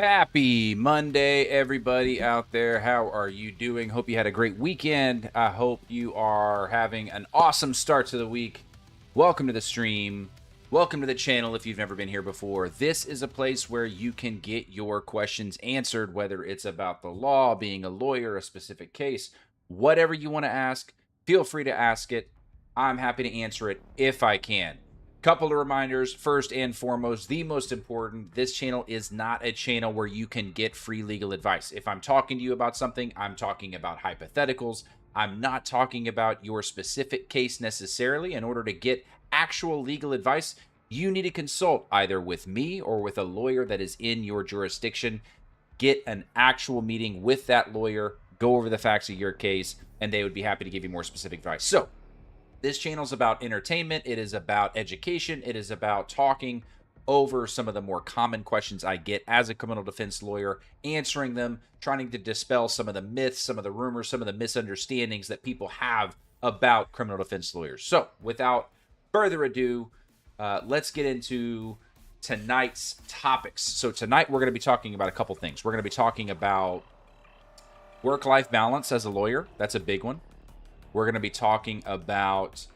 Happy Monday, everybody out there. How are you doing? Hope you had a great weekend. I hope you are having an awesome start to the week. Welcome to the stream. Welcome to the channel if you've never been here before. This is a place where you can get your questions answered, whether it's about the law, being a lawyer, a specific case, whatever you want to ask, feel free to ask it. I'm happy to answer it if I can. Couple of reminders. First and foremost, the most important, this channel is not a channel where you can get free legal advice. If I'm talking to you about something, I'm talking about hypotheticals. I'm not talking about your specific case necessarily. In order to get actual legal advice, you need to consult either with me or with a lawyer that is in your jurisdiction. Get an actual meeting with that lawyer, go over the facts of your case, and they would be happy to give you more specific advice. So, this channel is about entertainment. It is about education. It is about talking over some of the more common questions I get as a criminal defense lawyer, answering them, trying to dispel some of the myths, some of the rumors, some of the misunderstandings that people have about criminal defense lawyers. So, without further ado, let's get into tonight's topics. So, tonight we're going to be talking about a couple things. We're going to be talking about work-life balance as a lawyer. That's a big one. We're going to be talking about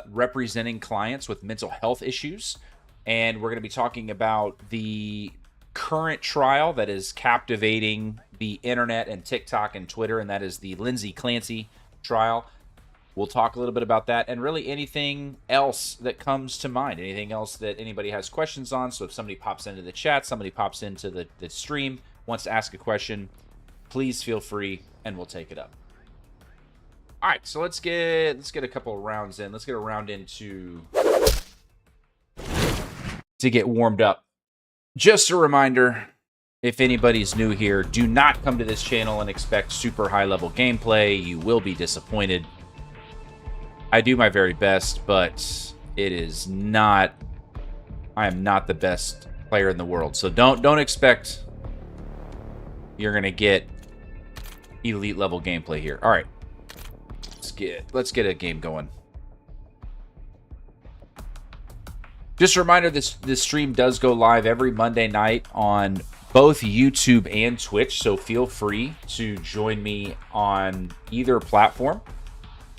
representing clients with mental health issues. And we're going to be talking about the current trial that is captivating the internet and TikTok and Twitter, and that is the Lindsay Clancy trial. We'll talk a little bit about that and really anything else that comes to mind, anything else that anybody has questions on. So if somebody pops into the chat, somebody pops into the stream, wants to ask a question, please feel free and we'll take it up. All right, so let's get a couple of rounds in. Let's get a round in to get warmed up. Just a reminder, if anybody's new here, do not come to this channel and expect super high-level gameplay. You will be disappointed. I do my very best, but it is not. I am not the best player in the world, so don't expect you're gonna get elite level gameplay here. All right. Let's get a game going. Just a reminder, this stream does go live every Monday night on both YouTube and Twitch, so feel free to join me on either platform.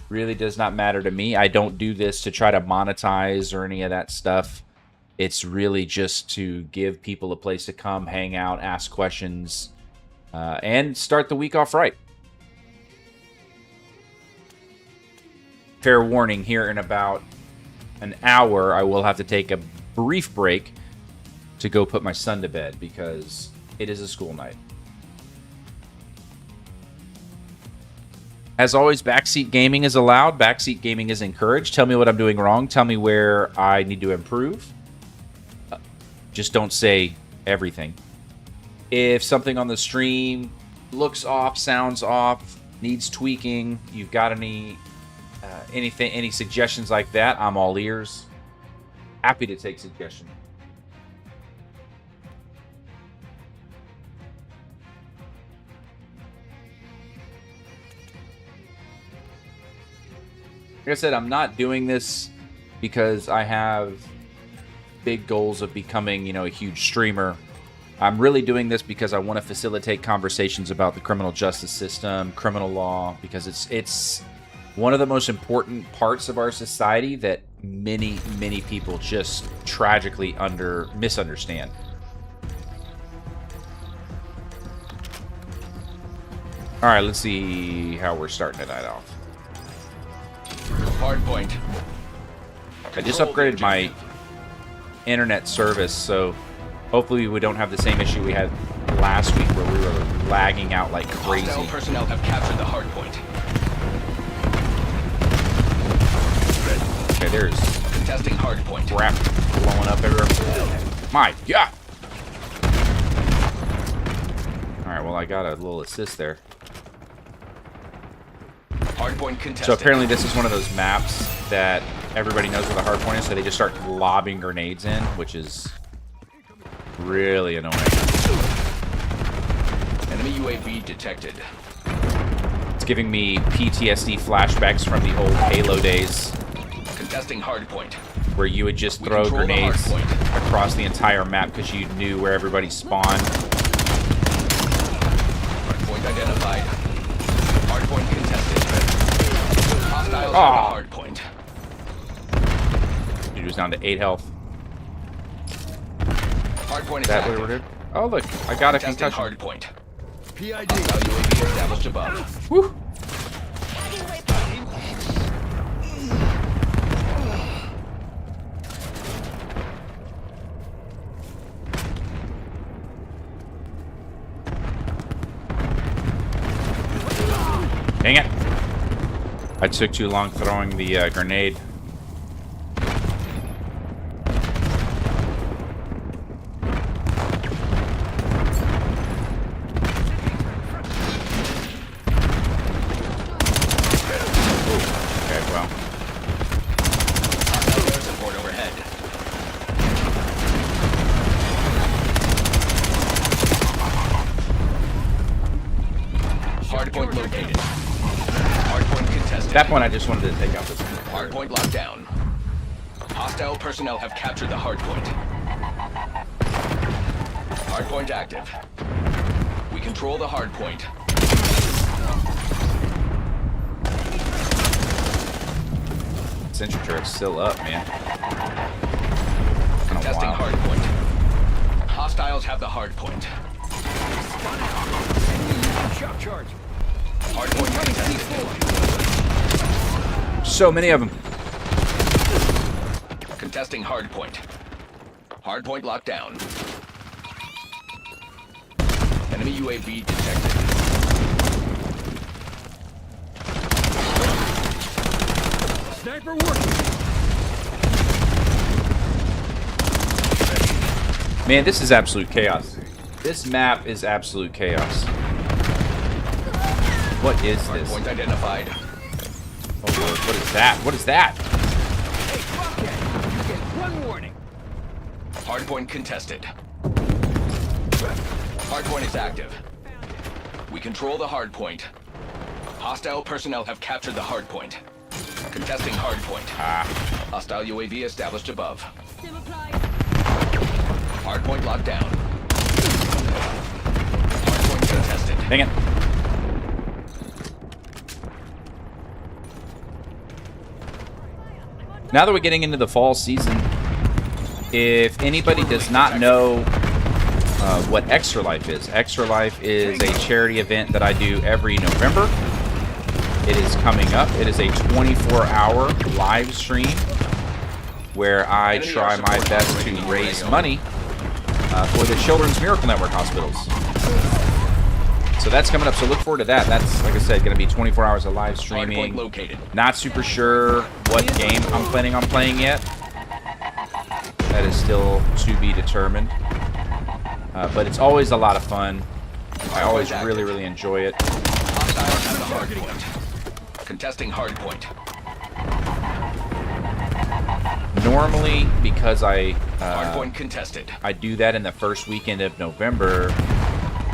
Really does not matter to me. I don't do this to try to monetize or any of that stuff. It's really just to give people a place to come, hang out, ask questions, and start the week off right. Fair warning, here in about an hour, I will have to take a brief break to go put my son to bed because it is a school night. As always, backseat gaming is allowed. Backseat gaming is encouraged. Tell me what I'm doing wrong. Tell me where I need to improve. Just don't say everything. If something on the stream looks off, sounds off, needs tweaking, you've got any suggestions like that, I'm all ears. Happy to take suggestions. Like I said, I'm not doing this because I have big goals of becoming, a huge streamer. I'm really doing this because I want to facilitate conversations about the criminal justice system, criminal law, because it's one of the most important parts of our society that many people just tragically misunderstand. All right, let's see how we're starting tonight off. Hard point. I just upgraded my internet service, so hopefully we don't have the same issue we had last week where we were lagging out like crazy. Hostile personnel have captured the hard point. Okay, there's Contesting hard point. crap blowing up everywhere. My God! Alright, well I got a little assist there. Hard point contested. So apparently this is one of those maps that everybody knows where the hard point is, so they just start lobbing grenades in, which is really annoying. Enemy UAV detected. It's giving me PTSD flashbacks from the old Halo days. Contesting hard point. Where you would just throw grenades across the entire map because you knew where everybody spawned. Hostiles have a hard point. Dude was down to 8 health. Hard point is That what active. we're doing? Oh look, I got a Contesting concussion. hard point. PID. Hostile UAV established above. Woo. Dang it. I took too long throwing the grenade. Okay, well. Hostile air support overhead. Hard point located. Hard point contested. At that point, I just wanted to take out this. Hard point locked down. Hostile personnel have captured the hard point. Hard point active. We control the hard point. Sentry turret's still up, man. Kinda Contesting wild. hard point. Hostiles have the hard point. Shock charge. Hard point contested. So many of them. Contesting hard point. Hard point locked down. Enemy UAV detected. Sniper working. Man, this is absolute chaos. This map is absolute chaos. What is Hard this? point identified. Oh Lord, what is that? What is that? Hey, Wildcat, you get one warning. Hard point contested. Hard point is active. We control the hard point. Hostile personnel have captured the hard point. Contesting hard point. Hostile UAV established above. Sim applied. Hard point locked down. Hard point contested. Dang it. Now that we're getting into the fall season, if anybody does not know what Extra Life is, Extra Life is a charity event that I do every November. It is coming up. It is a 24-hour live stream where I try my best to raise money for the Children's Miracle Network hospitals. So that's coming up. So look forward to that. That's, like I said, going to be 24 hours of live Hard point streaming. located. Not super sure what game I'm planning on playing yet. That is still to be determined. But it's always a lot of fun. I always really, really enjoy it. Hostiles have the hard point. Contesting hard point. Normally, because Hard point contested. I do that in the first weekend of November,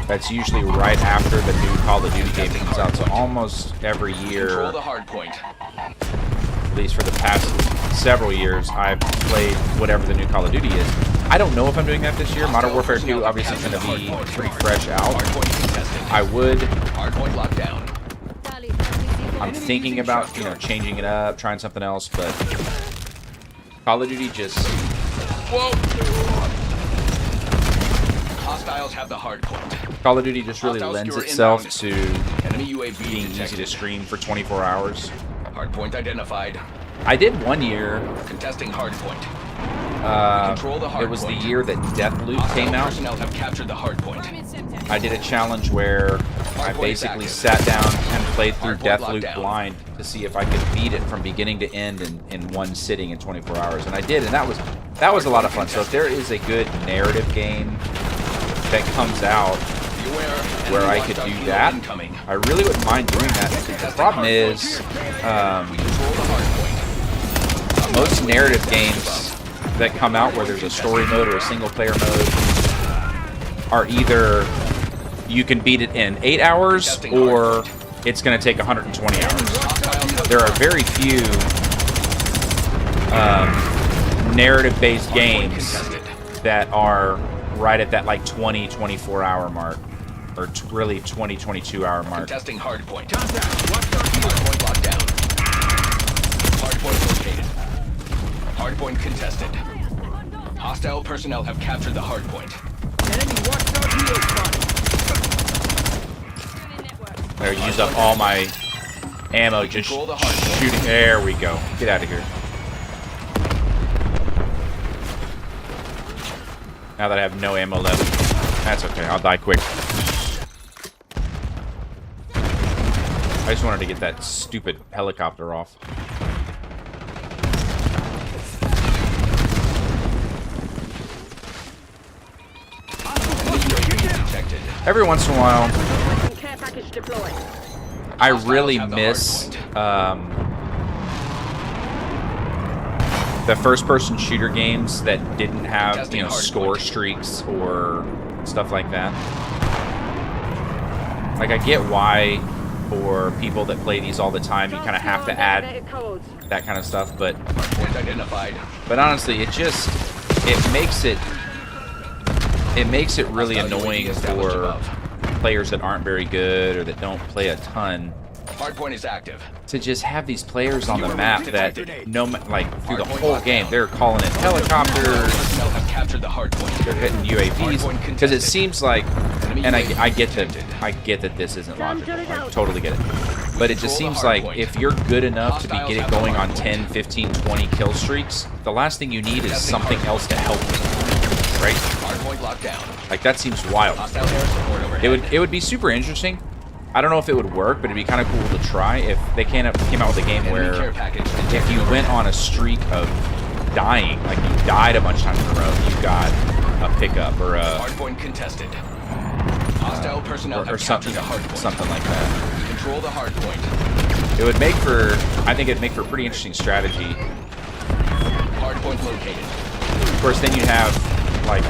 that's usually right after the new Call of Duty game comes out. So almost every year, Control the hard point. at least for the past several years, I've played whatever the new Call of Duty is. I don't know if I'm doing that this year. Modern Warfare 2 obviously is going to be pretty fresh out. Hard point contested. I would. Hard point locked down. Tally, friendly I'm thinking about, changing it up, trying something else, but Call of Duty just... Whoa! Hostiles have the hard point. Call of Duty just really Hostiles lends secure itself inbound. to Enemy UAV being easy detected. to stream for 24 hours. Hard point identified. I did one year. Contesting hard point. Control the hard It was point. the year that Deathloop Hostile came out. personnel have captured the hard point. I did a challenge where I point is basically active. sat down and played through Hard point locked Deathloop down. blind to see if I could beat it from beginning to end in one sitting in 24 hours, and I did, and that was a lot of fun. So if there is a good narrative game that comes out Beware, where enemy I could watchdog do helo that, incoming. I really wouldn't mind doing that. The problem is, We control the hard point. most narrative games that come out where there's a story mode or a single player mode are either you can beat it in 8 hours or it's going to take 120 hours. Hostiles have There are very few narrative-based games contested. that are right at that like 20-24 hour mark, or really 20-22 hour mark. Contesting hard point. Contact. Watchdog Hard helo. point locked down. Hardpoint located. Hardpoint contested. Hostile personnel have captured the hardpoint. Enemy watchdog helo spotted. There, use up all my ammo just Control the hardpoint. shooting. There we go. Get out of here. Now that I have no ammo left, that's okay. I'll die quick. I just wanted to get that stupid helicopter off. Detected. Every once in a while, Care package deployed. I Hostiles really have the miss hardpoint. the first-person shooter games that didn't have, Contesting you know, hardpoint. score streaks or stuff like that. Like, I get why for people that play these all the time, you kind of have to add Codes. that kind of stuff, but Hardpoint identified. honestly, it makes it really Hostile annoying UAV established for above. players that aren't very good or that don't play a ton Hardpoint is active. to just have these players on the map that like through the Hardpoint whole locked game down. they're calling in helicopters, Personnel have captured the hardpoint. they're hitting UAVs, Hardpoint because it contested. seems like, Enemy and UAV I get detected. that this isn't Sam, logical, turn it I out. totally get it, but it just Control the seems like hardpoint. if you're good enough to be Hostiles getting have the going on hardpoint. 10, 15, 20 kill streaks, the last thing you need is Contesting something hardpoint. else to help you, right? Hardpoint locked down. Like, that seems wild. Hostile air support overhead. It would be super interesting. I don't know if it would work, but it'd be kind of cool to try if they came out with a game Enemy where care package if detected you went on a streak of dying, like you died a bunch of times in a row, you got a pickup or a Hardpoint contested. Hostile personnel or have something, captured the hardpoint. something like that. Control the hardpoint. It would make for, I think it'd make for pretty interesting strategy. Hardpoint located. Of course, then you'd have like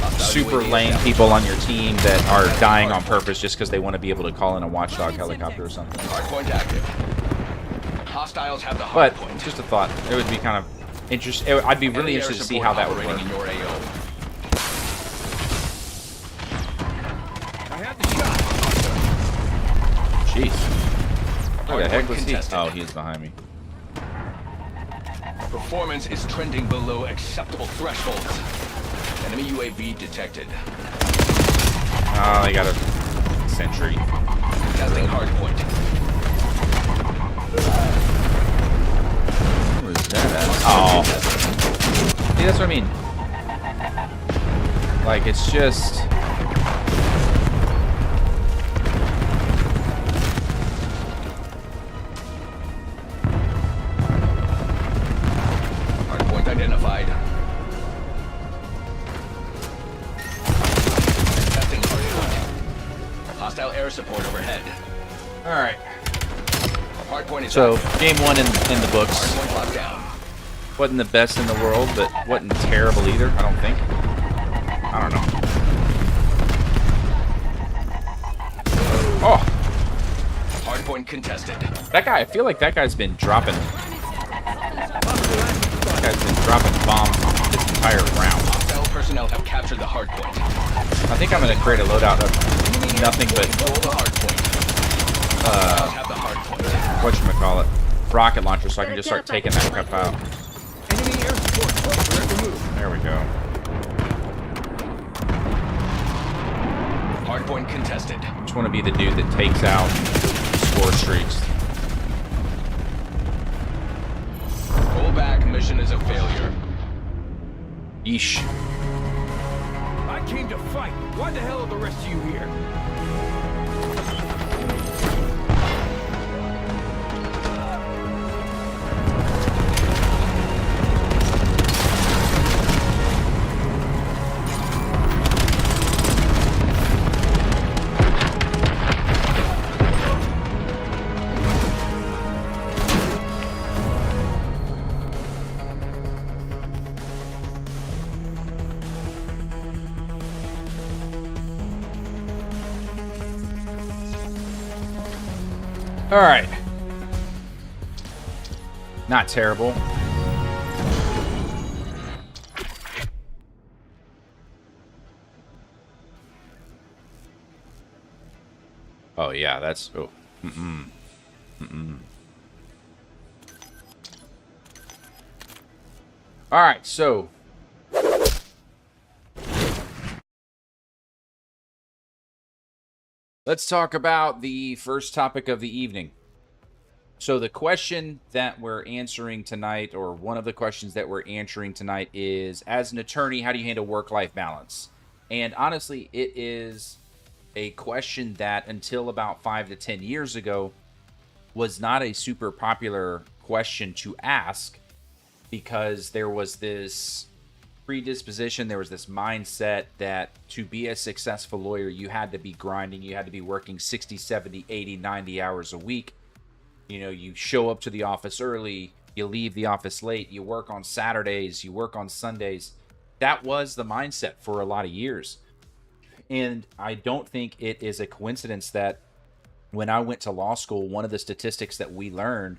Hostile super UAV lame established. people on your team that are dying on purpose just because they want to be able to call in a watchdog helicopter or something. Hardpoint active. Hostiles have the But hardpoint. just a thought, it would be kind of interesting. I'd be really Enemy air interested to see support how that would operating work. in your AO. I have the shot. Jeez. Where the heck was he? Contested. Oh, he's behind me. Performance is trending below acceptable thresholds. Enemy UAV detected. Oh, they got a sentry. Testing hardpoint. Where's that at? Oh. See, that's what I mean. Like, it's just... Hardpoint identified. Testing hardpoint. Hostile air support overhead. Alright. Hardpoint is So, active. game one in the books. Hardpoint locked down. Wasn't the best in the world, but wasn't terrible either, I don't think. I don't know. Oh! Hardpoint contested. That guy, I feel like that guy's been dropping... That guy's been dropping bombs this entire round. Hostile personnel have captured the hardpoint. I think I'm gonna create a loadout of nothing but Control the hardpoint. Hostiles have the hardpoint. whatchamacallit, rocket launcher, so I can just start taking that crap out. Enemy air support. Direct move. There we go. Hardpoint contested. Just want to be the dude that takes out score streaks. Pull back. Mission is a failure. Yeesh. I came to fight. Why the hell are the rest of you here? All right. Not terrible. Oh yeah, that's oh. All right, so let's talk about the first topic of the evening. So the question that we're answering tonight, or one of the questions that we're answering tonight, is, as an attorney, how do you handle work-life balance? And honestly, it is a question that until about 5 to 10 years ago was not a super popular question to ask, because there was this predisposition, there was this mindset that to be a successful lawyer, you had to be grinding, you had to be working 60, 70, 80, 90 hours a week. You know, you show up to the office early, you leave the office late, you work on Saturdays, you work on Sundays. That was the mindset for a lot of years. And I don't think it is a coincidence that when I went to law school, one of the statistics that we learned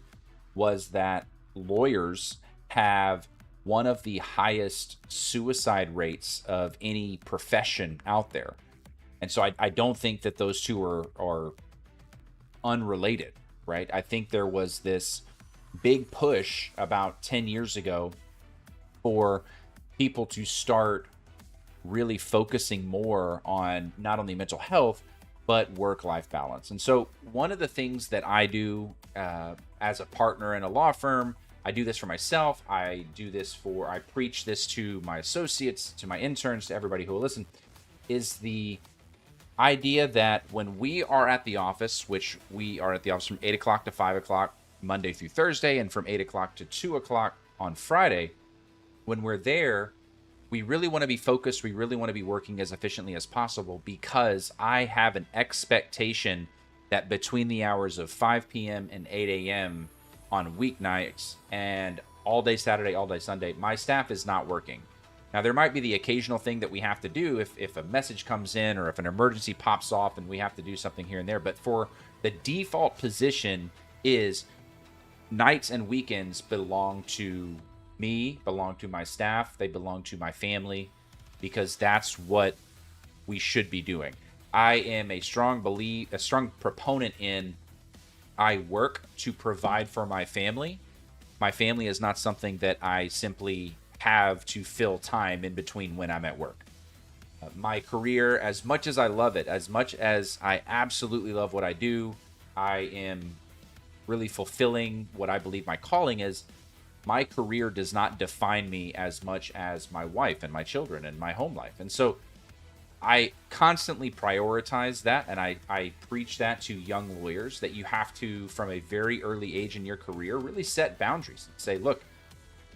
was that lawyers have one of the highest suicide rates of any profession out there. And so I don't think that those two are unrelated, right? I think there was this big push about 10 years ago for people to start really focusing more on not only mental health, but work-life balance. And so one of the things that I do as a partner in a law firm, I do this for myself. I preach this to my associates, to my interns, to everybody who will listen, is the idea that when we are at the office, which we are at the office from 8 o'clock to 5 o'clock, Monday through Thursday, and from 8 o'clock to 2 o'clock on Friday, when we're there, we really want to be focused. We really want to be working as efficiently as possible, because I have an expectation that between the hours of 5 p.m. and 8 a.m. on weeknights and all day Saturday, all day Sunday, my staff is not working. Now, there might be the occasional thing that we have to do if a message comes in or if an emergency pops off and we have to do something here and there. But for the default position is nights and weekends belong to me, belong to my staff, they belong to my family, because that's what we should be doing. I am a strong proponent in, I work to provide for my family. My family is not something that I simply have to fill time in between when I'm at work. My career, as much as I love it, as much as I absolutely love what I do, I am really fulfilling what I believe my calling is. My career does not define me as much as my wife and my children and my home life. And so I constantly prioritize that, and I preach that to young lawyers, that you have to, from a very early age in your career, really set boundaries and say, look,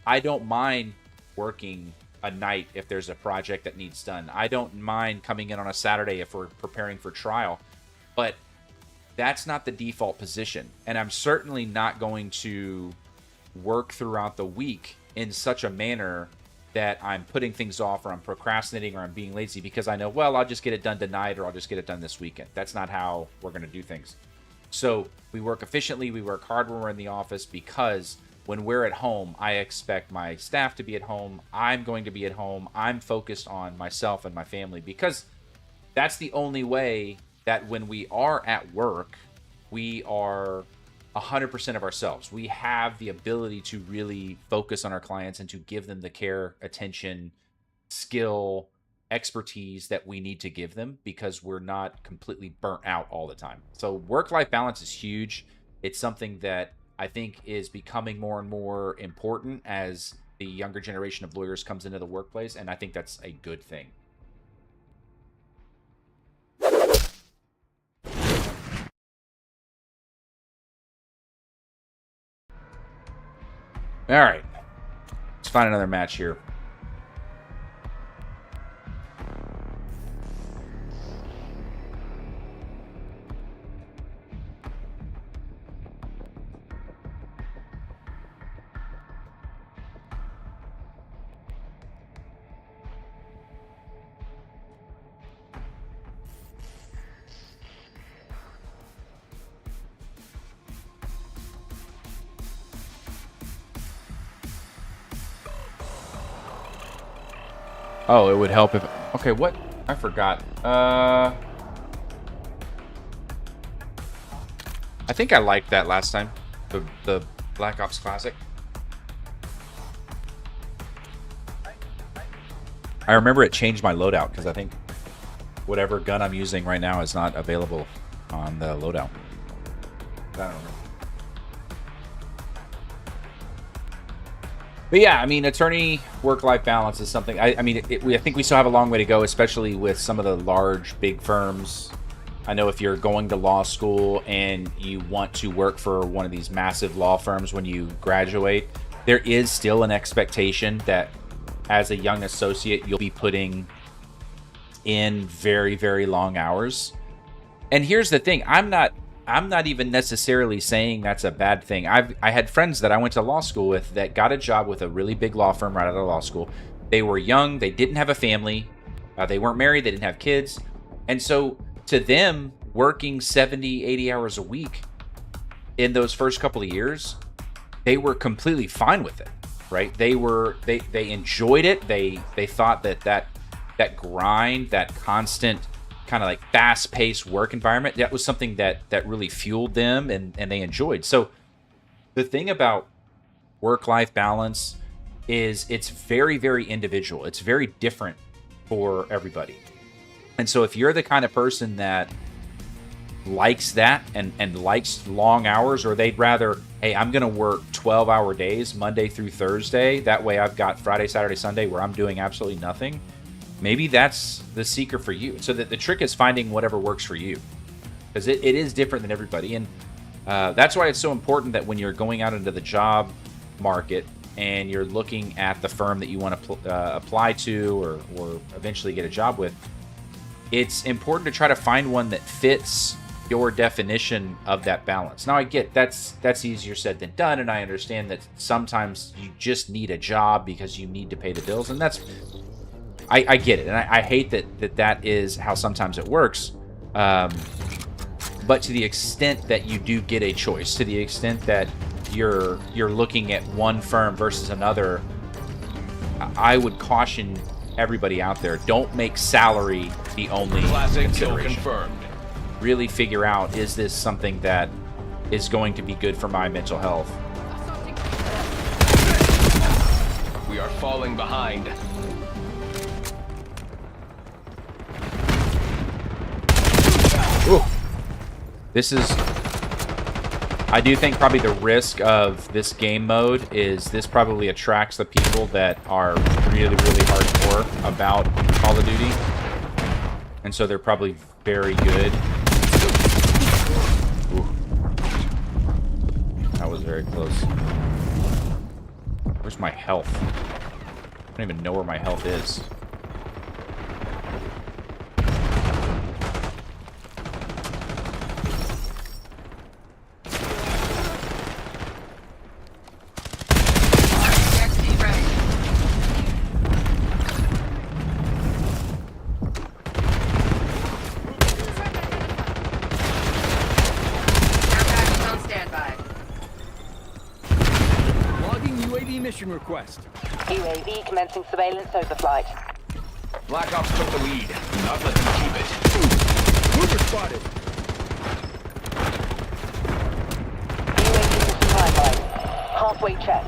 I don't mind working a night if there's a project that needs done. I don't mind coming in on a Saturday if we're preparing for trial, but that's not the default position. And I'm certainly not going to work throughout the week in such a manner that I'm putting things off, or I'm procrastinating, or I'm being lazy because I know, well, I'll just get it done tonight, or I'll just get it done this weekend. That's not how we're going to do things. So we work efficiently, we work hard when we're in the office, because when we're at home, I expect my staff to be at home. I'm going to be at home. I'm focused on myself and my family, because that's the only way that when we are at work, we are 100% of ourselves. We have the ability to really focus on our clients and to give them the care, attention, skill, expertise that we need to give them, because we're not completely burnt out all the time. So work-life balance is huge. It's something that I think is becoming more and more important as the younger generation of lawyers comes into the workplace, and I think that's a good thing. All right, let's find another match here. Oh, it would help if... Okay, what? I forgot. I think I liked that last time. The Black Ops Classic. I remember it changed my loadout because I think whatever gun I'm using right now is not available on the loadout. I don't know. But yeah, I mean, attorney work-life balance is something. I think we still have a long way to go, especially with some of the large, big firms. I know if you're going to law school and you want to work for one of these massive law firms when you graduate, there is still an expectation that as a young associate, you'll be putting in very, very long hours. And here's the thing. I'm not even necessarily saying that's a bad thing. I had friends that I went to law school with that got a job with a really big law firm right out of law school. They were young. They didn't have a family. They weren't married. They didn't have kids. And so to them, working 70, 80 hours a week in those first couple of years, they were completely fine with it, right? They enjoyed it. They thought that grind, that constant kind of like fast-paced work environment, that was something that really fueled them and they enjoyed. So the thing about work-life balance is it's very, very individual. It's very different for everybody. And so if you're the kind of person that likes that and likes long hours, or they'd rather, hey, I'm going to work 12-hour days, Monday through Thursday, that way I've got Friday, Saturday, Sunday where I'm doing absolutely nothing, maybe that's the seeker for you. So that the trick is finding whatever works for you, because it is different than everybody. And that's why it's so important that when you're going out into the job market and you're looking at the firm that you want to apply to or eventually get a job with, it's important to try to find one that fits your definition of that balance. Now, I get that's easier said than done, and I understand that sometimes you just need a job because you need to pay the bills, and that's I get it, and I hate that is how sometimes it works. But to the extent that you do get a choice, to the extent that you're looking at one firm versus another, I would caution everybody out there, don't make salary the only Classic kill consideration. confirmed. Really figure out, is this something that is going to be good for my mental health? We are falling behind. Ooh. This is... I do think probably the risk of this game mode is this probably attracts the people that are really, really hardcore about Call of Duty. And so they're probably very good. Ooh. That was very close. Where's my health? I don't even know where my health is. Request. UAV commencing surveillance overflight. Black Ops took the lead. Do not let them keep it. Mover spotted. UAV mission timeline. Halfway check.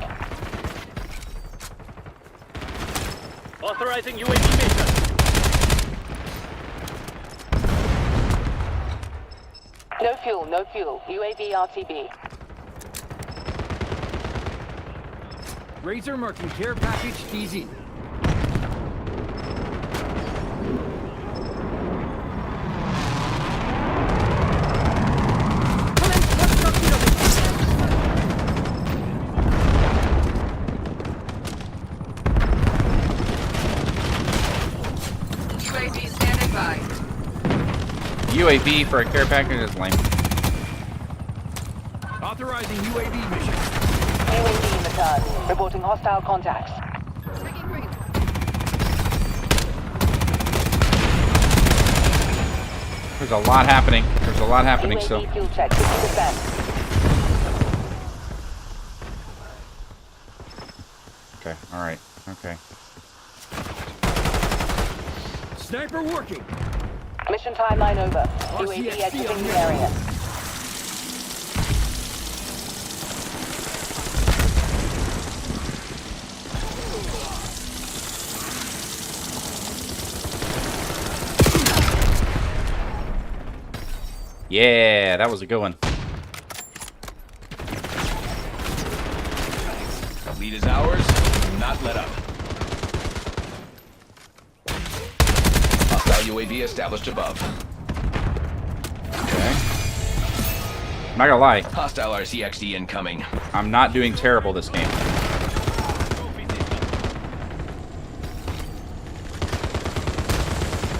Authorizing UAV mission. No fuel, no fuel. UAV RTB. Razor marking care package DZ. UAV standing by. UAV for a care package is lame. Authorizing UAV mission. UAV in the turn. Reporting hostile contacts. There's a lot happening. There's a lot happening UAV still. fuel check 50%. Okay, alright. Okay. Sniper working. Mission timeline over. UAV RCXD exiting on the the area. Yeah, that was a good one. The lead is ours. Do not let up. Hostile UAV established above. Okay. I'm not gonna lie, Hostile RCXD incoming. I'm not doing terrible this game.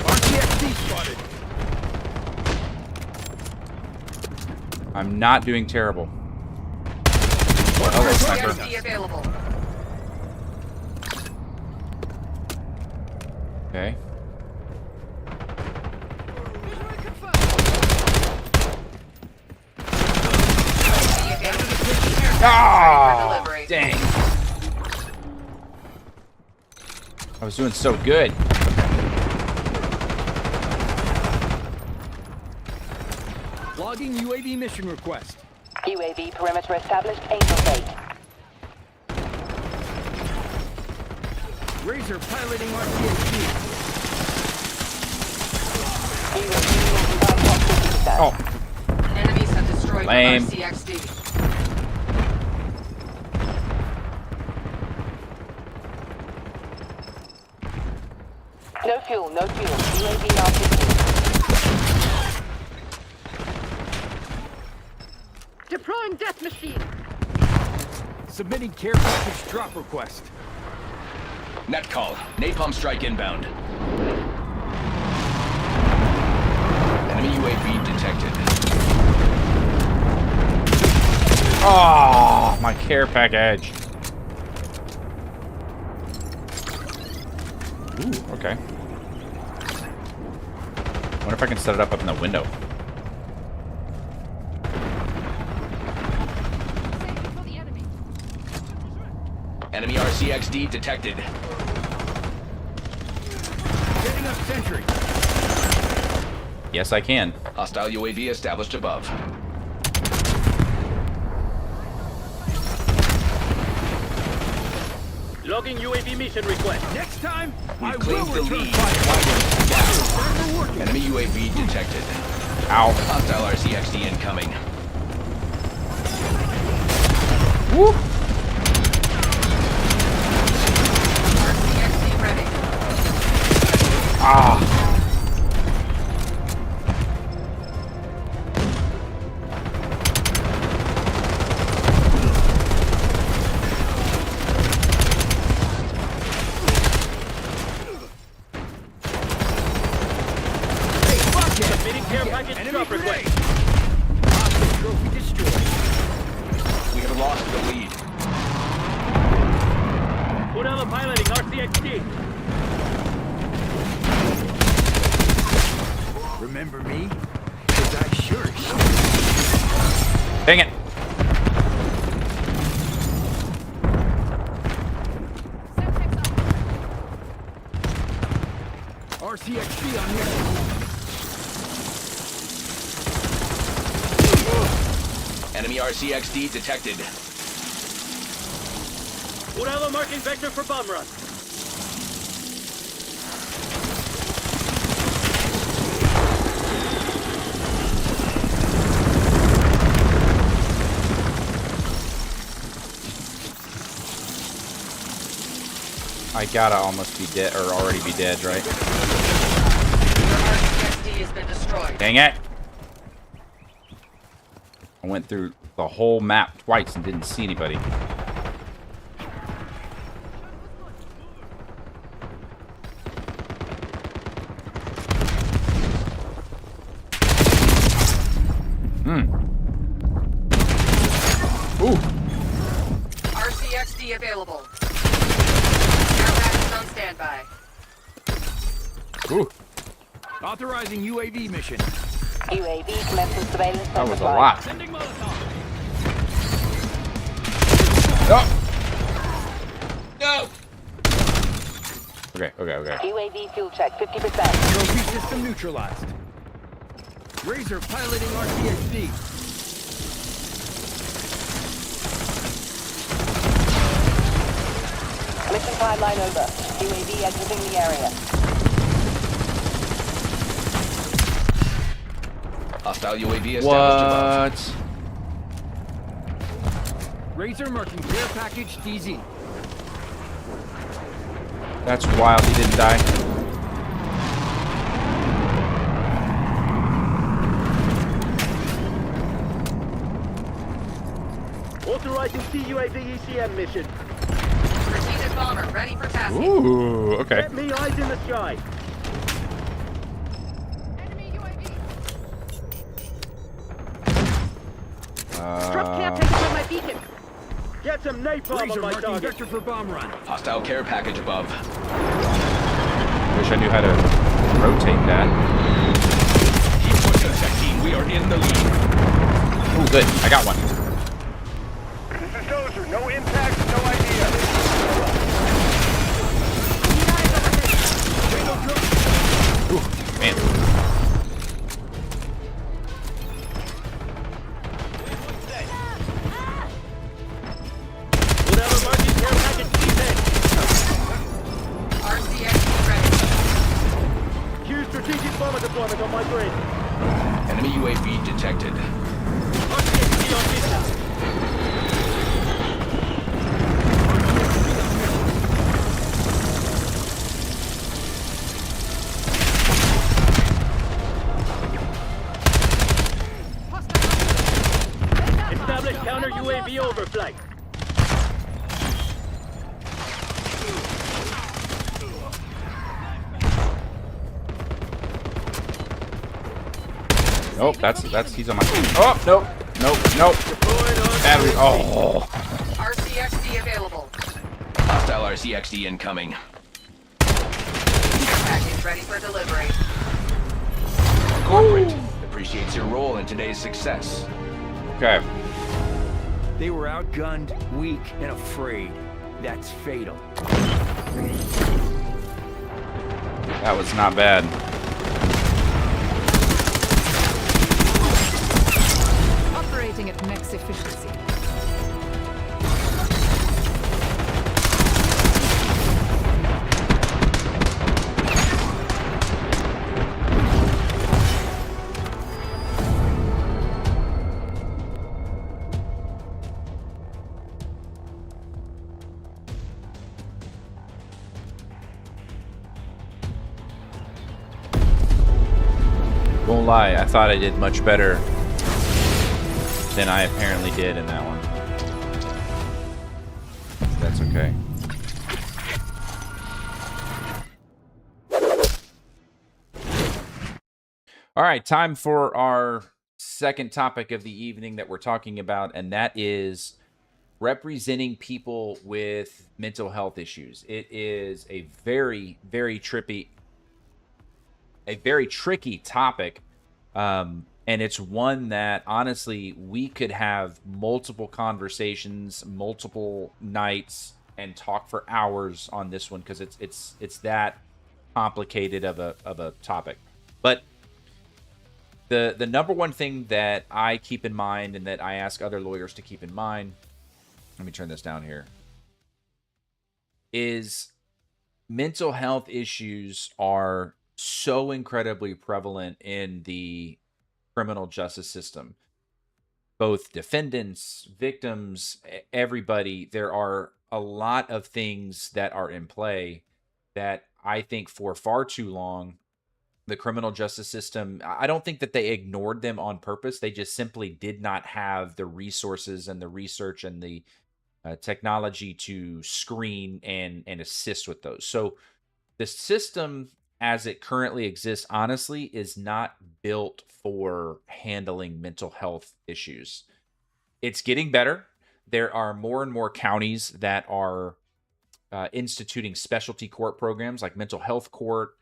RTXD spotted. I'm not doing terrible. Oh, hello, sniper. RCXD available. Okay. Ah, dang. I was doing so good. Logging UAV mission request. UAV perimeter established. Angel Gate. Razor piloting RTXD. UAV Oh, Enemies have destroyed Lame. RCXD. No fuel, no fuel. UAV RTXD. Deploying death machine. Submitting care package drop request. Net call. Napalm strike inbound. Enemy UAV detected. oh, my care package. Ooh, okay. Wonder if I can set it up in the window. Enemy RCXD detected. Setting up sentry. Yes, I can. Hostile UAV established above. Logging UAV mission request. Next time, We I will claimed the return lead. fire. Start working. Enemy UAV detected. Ow. Hostile RCXD incoming. Woo. RCXD ready. Ah. Submitting care package Enemy drop grenade. request. Hostage trophy destroyed. We have lost the lead. Kurama piloting RCXD. Remember me? 'Cause I sure as shit. Dang it. RCXD on here. Enemy RCXD detected. Kurama marking vector for bomb run. I gotta almost be dead, or already be dead, right? RCXD has been destroyed. Dang it! I went through the whole map twice and didn't see anybody. Ooh. RCXD available. Care package on standby. Ooh. Authorizing UAV mission. UAV commencing surveillance. That was a lot. Sending Molotov. Oh. No! Okay, okay, okay. UAV fuel check 50%. Trophy system neutralized. Razor piloting RCXD. Mission timeline over. UAV exiting the area. Hostile UAV established above. What? Razor marking care package DZ. That's wild. He didn't die. Authorizing CUAV ECM mission. Strategic bomber ready for tasking. Ooh, okay. Get me eyes in the sky. Enemy UAV. Drop care package on my beacon. Get some napalm Razor on my marking target. vector for bomb run. Hostile care package above. Wish I knew how to rotate that. Keep pushing, tech team. We are in the lead. Ooh, good. I got one. This is Dozer. No impact, no idea. Ooh, man. Whatever marking care package defense. RCXD ready. Use strategic bomber deployment on my grid. Enemy UAV detected. RCXD on mission. Establish counter UAV overflight. Nope, that's he's on my team. Oh, nope. Nope. Deployed on Battery. Oh. RCXD available. Hostile RCXD incoming. Care package ready for delivery. Corporate appreciates your role in today's success. Okay. They were outgunned, weak, and afraid. That's fatal. That was not bad. Operating at max efficiency. Won't lie, I thought I did much better than I apparently did in that one. That's okay. All right, time for our second topic of the evening that we're talking about, and that is representing people with mental health issues. It is a very, very tricky topic, and it's one that honestly we could have multiple conversations, multiple nights, and talk for hours on this one because it's that complicated of a topic. But the number one thing that I keep in mind and that I ask other lawyers to keep in mind, let me turn this down here, is mental health issues are so incredibly prevalent in the criminal justice system. Both defendants, victims, everybody, there are a lot of things that are in play that I think for far too long, the criminal justice system, I don't think that they ignored them on purpose. They just simply did not have the resources and the research and the technology to screen and assist with those. So the system as it currently exists, honestly, is not built for handling mental health issues. It's getting better. There are more and more counties that are instituting specialty court programs like mental health court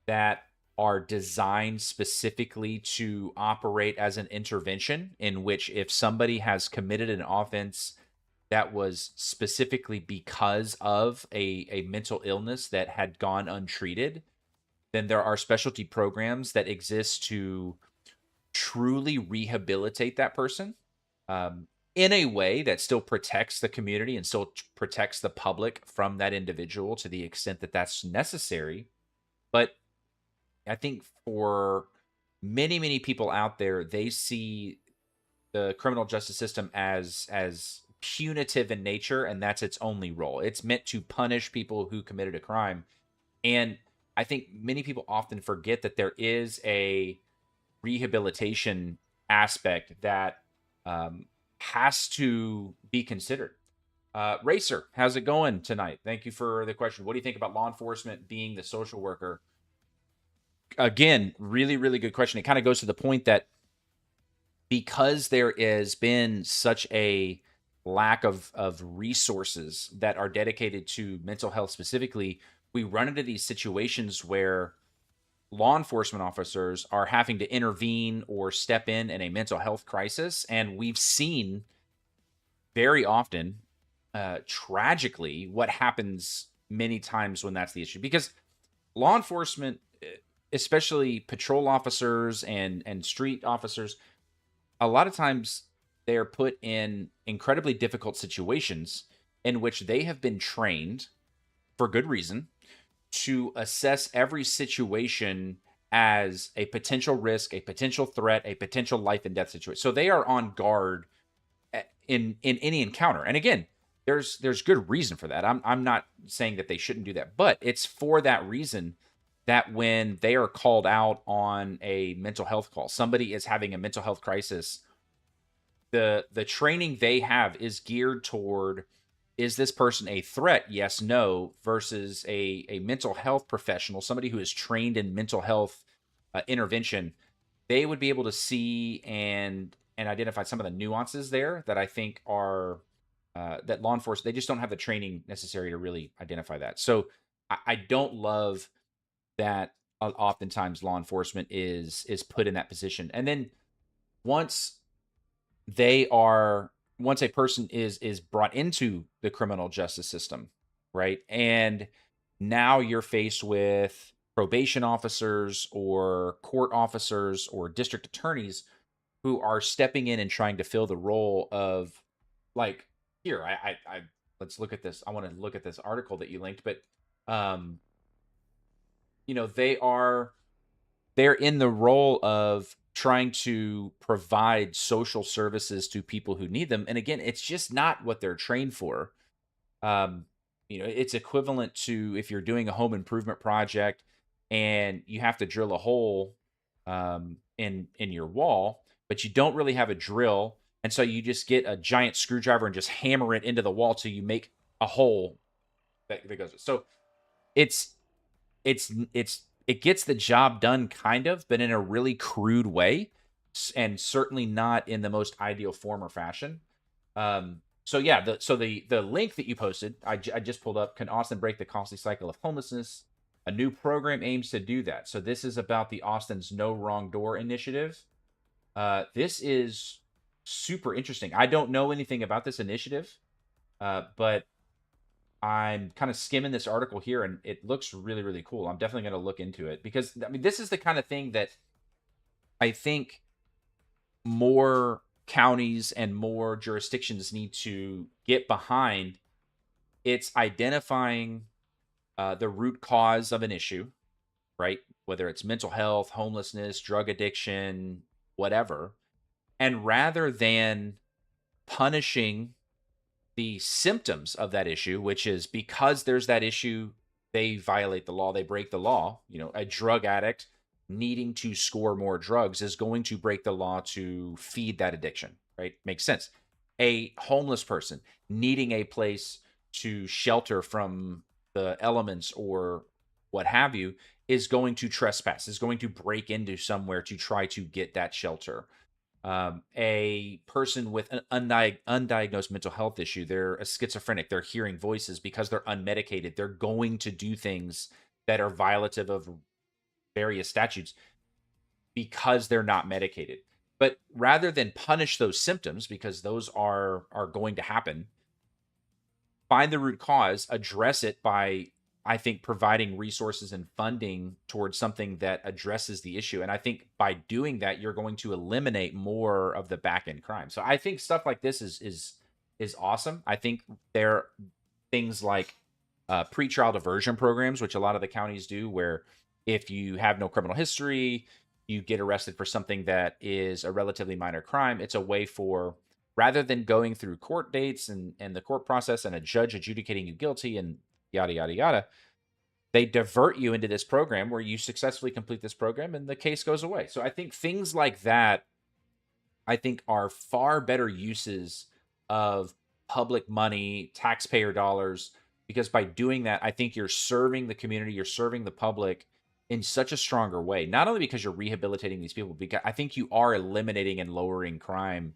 that are designed specifically to operate as an intervention, in which if somebody has committed an offense that was specifically because of a mental illness that had gone untreated, then there are specialty programs that exist to truly rehabilitate that person in a way that still protects the community and still protects the public from that individual to the extent that that's necessary. But I think for many people out there, they see the criminal justice system as punitive in nature, and that's its only role. It's meant to punish people who committed a crime. And I think many people often forget that there is a rehabilitation aspect that has to be considered. Racer, how's it going tonight? Thank you for the question. What do you think about law enforcement being the social worker? Again, really good question. It kind of goes to the point that because there has been such a lack of resources that are dedicated to mental health specifically, we run into these situations where law enforcement officers are having to intervene or step in a mental health crisis. And we've seen very often, tragically, what happens many times when that's the issue. Because law enforcement, especially patrol officers and street officers, a lot of times they're put in incredibly difficult situations in which they have been trained for good reason to assess every situation as a potential risk, a potential threat, a potential life and death situation. So they are on guard in any encounter. And again, there's good reason for that. I'm not saying that they shouldn't do that, but it's for that reason that when they are called out on a mental health call, somebody is having a mental health crisis, the training they have is geared toward, is this person a threat? Yes, no, versus a mental health professional, somebody who is trained in mental health intervention. They would be able to see and identify some of the nuances there that I think are that law enforcement, they just don't have the training necessary to really identify that. So I don't love that oftentimes law enforcement is put in that position. And then once a person is brought into the criminal justice system, right? And now you're faced with probation officers or court officers or district attorneys who are stepping in and trying to fill the role of, like, here, I let's look at this. I want to look at this article that you linked, but they're in the role of trying to provide social services to people who need them. And again, it's just not what they're trained for. It's equivalent to if you're doing a home improvement project and you have to drill a hole in your wall, but you don't really have a drill. And so you just get a giant screwdriver and just hammer it into the wall till you make a hole that goes. So it gets the job done kind of, but in a really crude way, and certainly not in the most ideal form or fashion. So yeah, the link that you posted, I just pulled up, can Austin break the costly cycle of homelessness? A new program aims to do that. So this is about the Austin's No Wrong Door initiative. This is super interesting. I don't know anything about this initiative, but I'm kind of skimming this article here and it looks really cool. I'm definitely going to look into it because, I mean, this is the kind of thing that I think more counties and more jurisdictions need to get behind. It's identifying the root cause of an issue, right? Whether it's mental health, homelessness, drug addiction, whatever. And rather than punishing the symptoms of that issue, which is because there's that issue, they violate the law, they break the law. A drug addict needing to score more drugs is going to break the law to feed that addiction, right? Makes sense. A homeless person needing a place to shelter from the elements or what have you is going to trespass, is going to break into somewhere to try to get that shelter. A person with an undiagnosed mental health issue, they're a schizophrenic, they're hearing voices because they're unmedicated. They're going to do things that are violative of various statutes because they're not medicated. But rather than punish those symptoms, because those are going to happen, find the root cause, address it by, I think, providing resources and funding towards something that addresses the issue. And I think by doing that, you're going to eliminate more of the back end crime. So I think stuff like this is awesome. I think there are things like pretrial diversion programs, which a lot of the counties do, where if you have no criminal history, you get arrested for something that is a relatively minor crime, it's a way for, rather than going through court dates and the court process and a judge adjudicating you guilty and yada, yada, yada, they divert you into this program where you successfully complete this program and the case goes away. So I think things like that, I think, are far better uses of public money, taxpayer dollars, because by doing that, I think you're serving the community, you're serving the public in such a stronger way. Not only because you're rehabilitating these people, because I think you are eliminating and lowering crime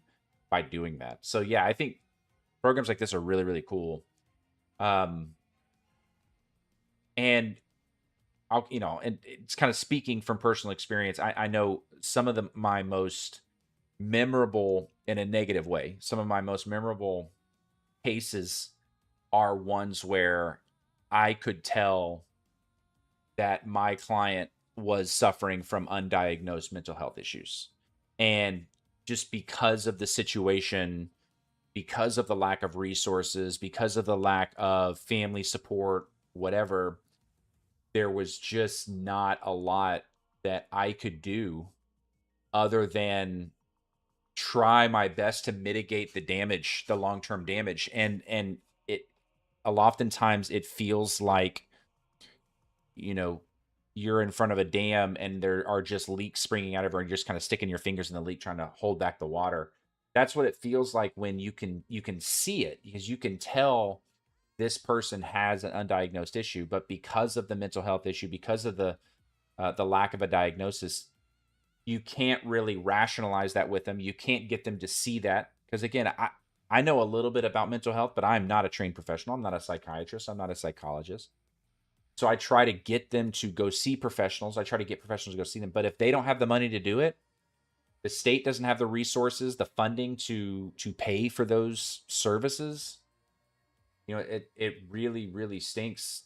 by doing that. So yeah, I think programs like this are really, really cool. And I'll, and it's kind of speaking from personal experience. I know some of my most memorable, in a negative way, some of my most memorable cases are ones where I could tell that my client was suffering from undiagnosed mental health issues. And just because of the situation, because of the lack of resources, because of the lack of family support, whatever, there was just not a lot that I could do other than try my best to mitigate the damage, the long-term damage. And oftentimes it feels like, you're in front of a dam and there are just leaks springing out everywhere and you're just kind of sticking your fingers in the leak trying to hold back the water. That's what it feels like when you can see it, because you can tell this person has an undiagnosed issue, but because of the mental health issue, because of the lack of a diagnosis, you can't really rationalize that with them. You can't get them to see that. Because again, I know a little bit about mental health, but I'm not a trained professional. I'm not a psychiatrist. I'm not a psychologist. So I try to get them to go see professionals. I try to get professionals to go see them. But if they don't have the money to do it, the state doesn't have the resources, the funding to pay for those services, it really, really stinks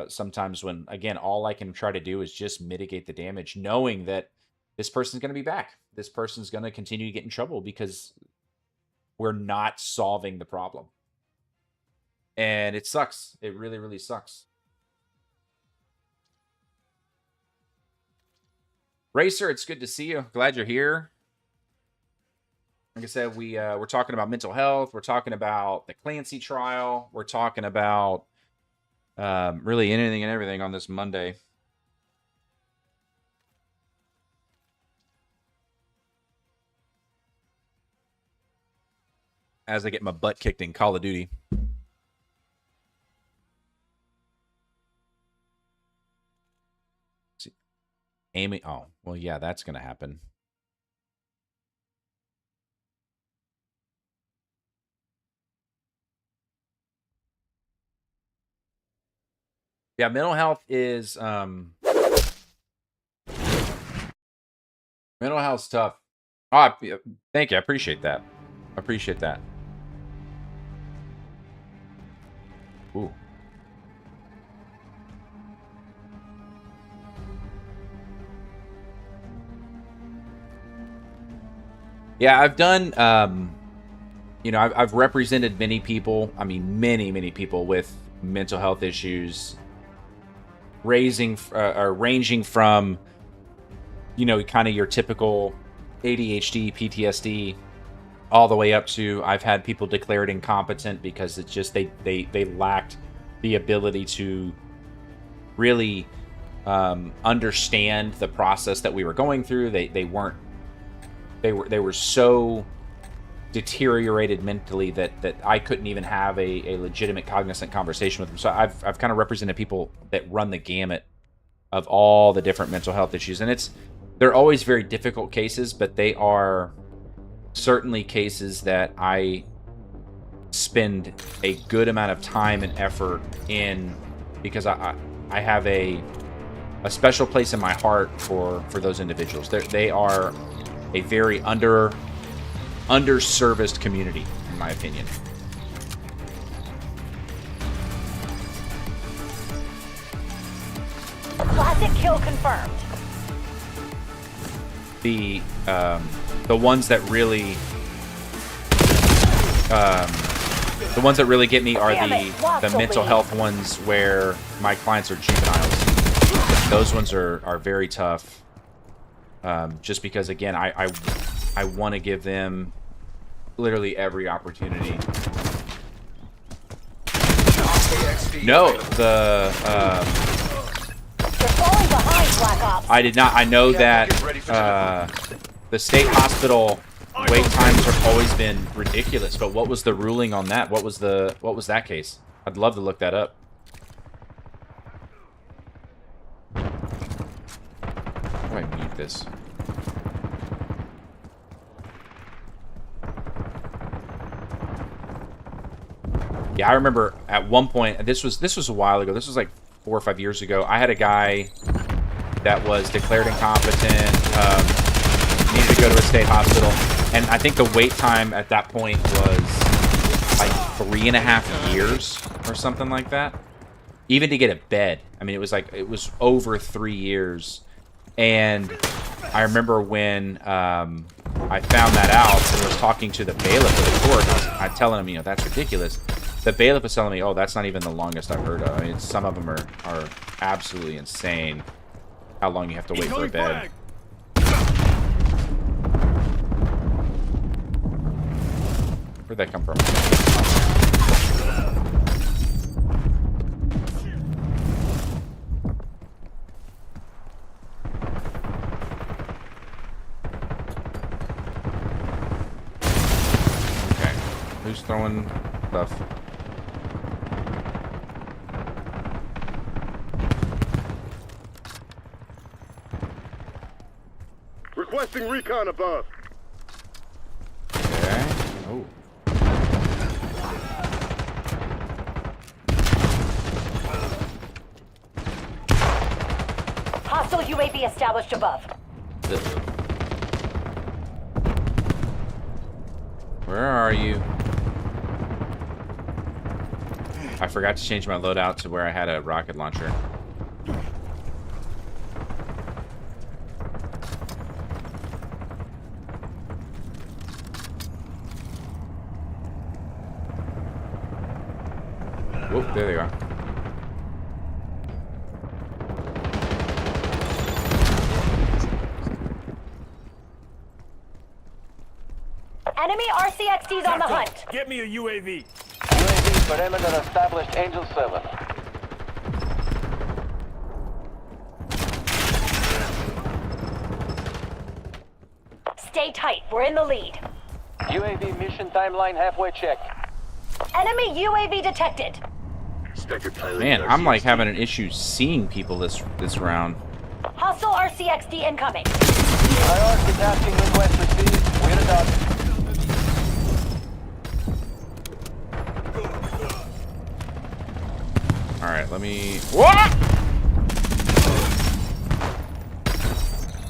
sometimes when, again, all I can try to do is just mitigate the damage, knowing that this person's going to be back. This person's going to continue to get in trouble because we're not solving the problem. And it sucks. It really, really sucks. Racer, it's good to see you. Glad you're here. Like I said, we're talking about mental health. We're talking about the Clancy trial. We're talking about really anything and everything on this Monday. As I get my butt kicked in Call of Duty. See, Amy. Oh, well, yeah, that's going to happen. Yeah, mental health is mental health's tough. Oh, thank you. I appreciate that. I appreciate that. Ooh. Yeah, I've done I've represented many people. I mean, many people with mental health issues, ranging from kind of your typical ADHD, PTSD, all the way up to I've had people declared incompetent because it's just they lacked the ability to really understand the process that we were going through. They were so deteriorated mentally that I couldn't even have a legitimate cognizant conversation with them. So I've kind of represented people that run the gamut of all the different mental health issues, and they're always very difficult cases, but they are certainly cases that I spend a good amount of time and effort in, because I have a special place in my heart for those individuals. They are a very underserviced community, in my opinion. Classic kill confirmed. The ones that really get me are the mental health ones where my clients are juveniles. Those ones are very tough. just because, again, I want to give them literally every opportunity. No, You're falling behind, Black Ops. I did not. I know that the state hospital wait times have always been ridiculous. But what was the ruling on that? What was that case? I'd love to look that up. How do I mute this? Yeah, I remember at one point. This was a while ago. This was like 4 or 5 years ago. I had a guy that was declared incompetent, needed to go to a state hospital, and I think the wait time at that point was like 3.5 years or something like that, even to get a bed. I mean, it was over 3 years. And I remember when I found that out and was talking to the bailiff of the court, I was telling him, you know, that's ridiculous. The bailiff was telling me, oh, that's not even the longest I've heard of. I mean, some of them are absolutely insane. How long you have to wait for a bed. Where'd that come from? Okay. Who's throwing stuff? Requesting recon above. Okay. Oh. Hostile UAV established above. Where are you? I forgot to change my loadout to where I had a rocket launcher. Whoop, there they are. Enemy RCXD's on the hunt. Get me a UAV. UAV perimeter established, Angel 7. Stay tight. We're in the lead. UAV mission timeline halfway check. Enemy UAV detected. Man, I'm like having an issue seeing people this round. Hostile RCXD incoming. Priority tasking request received. We're done. All right, let me. What?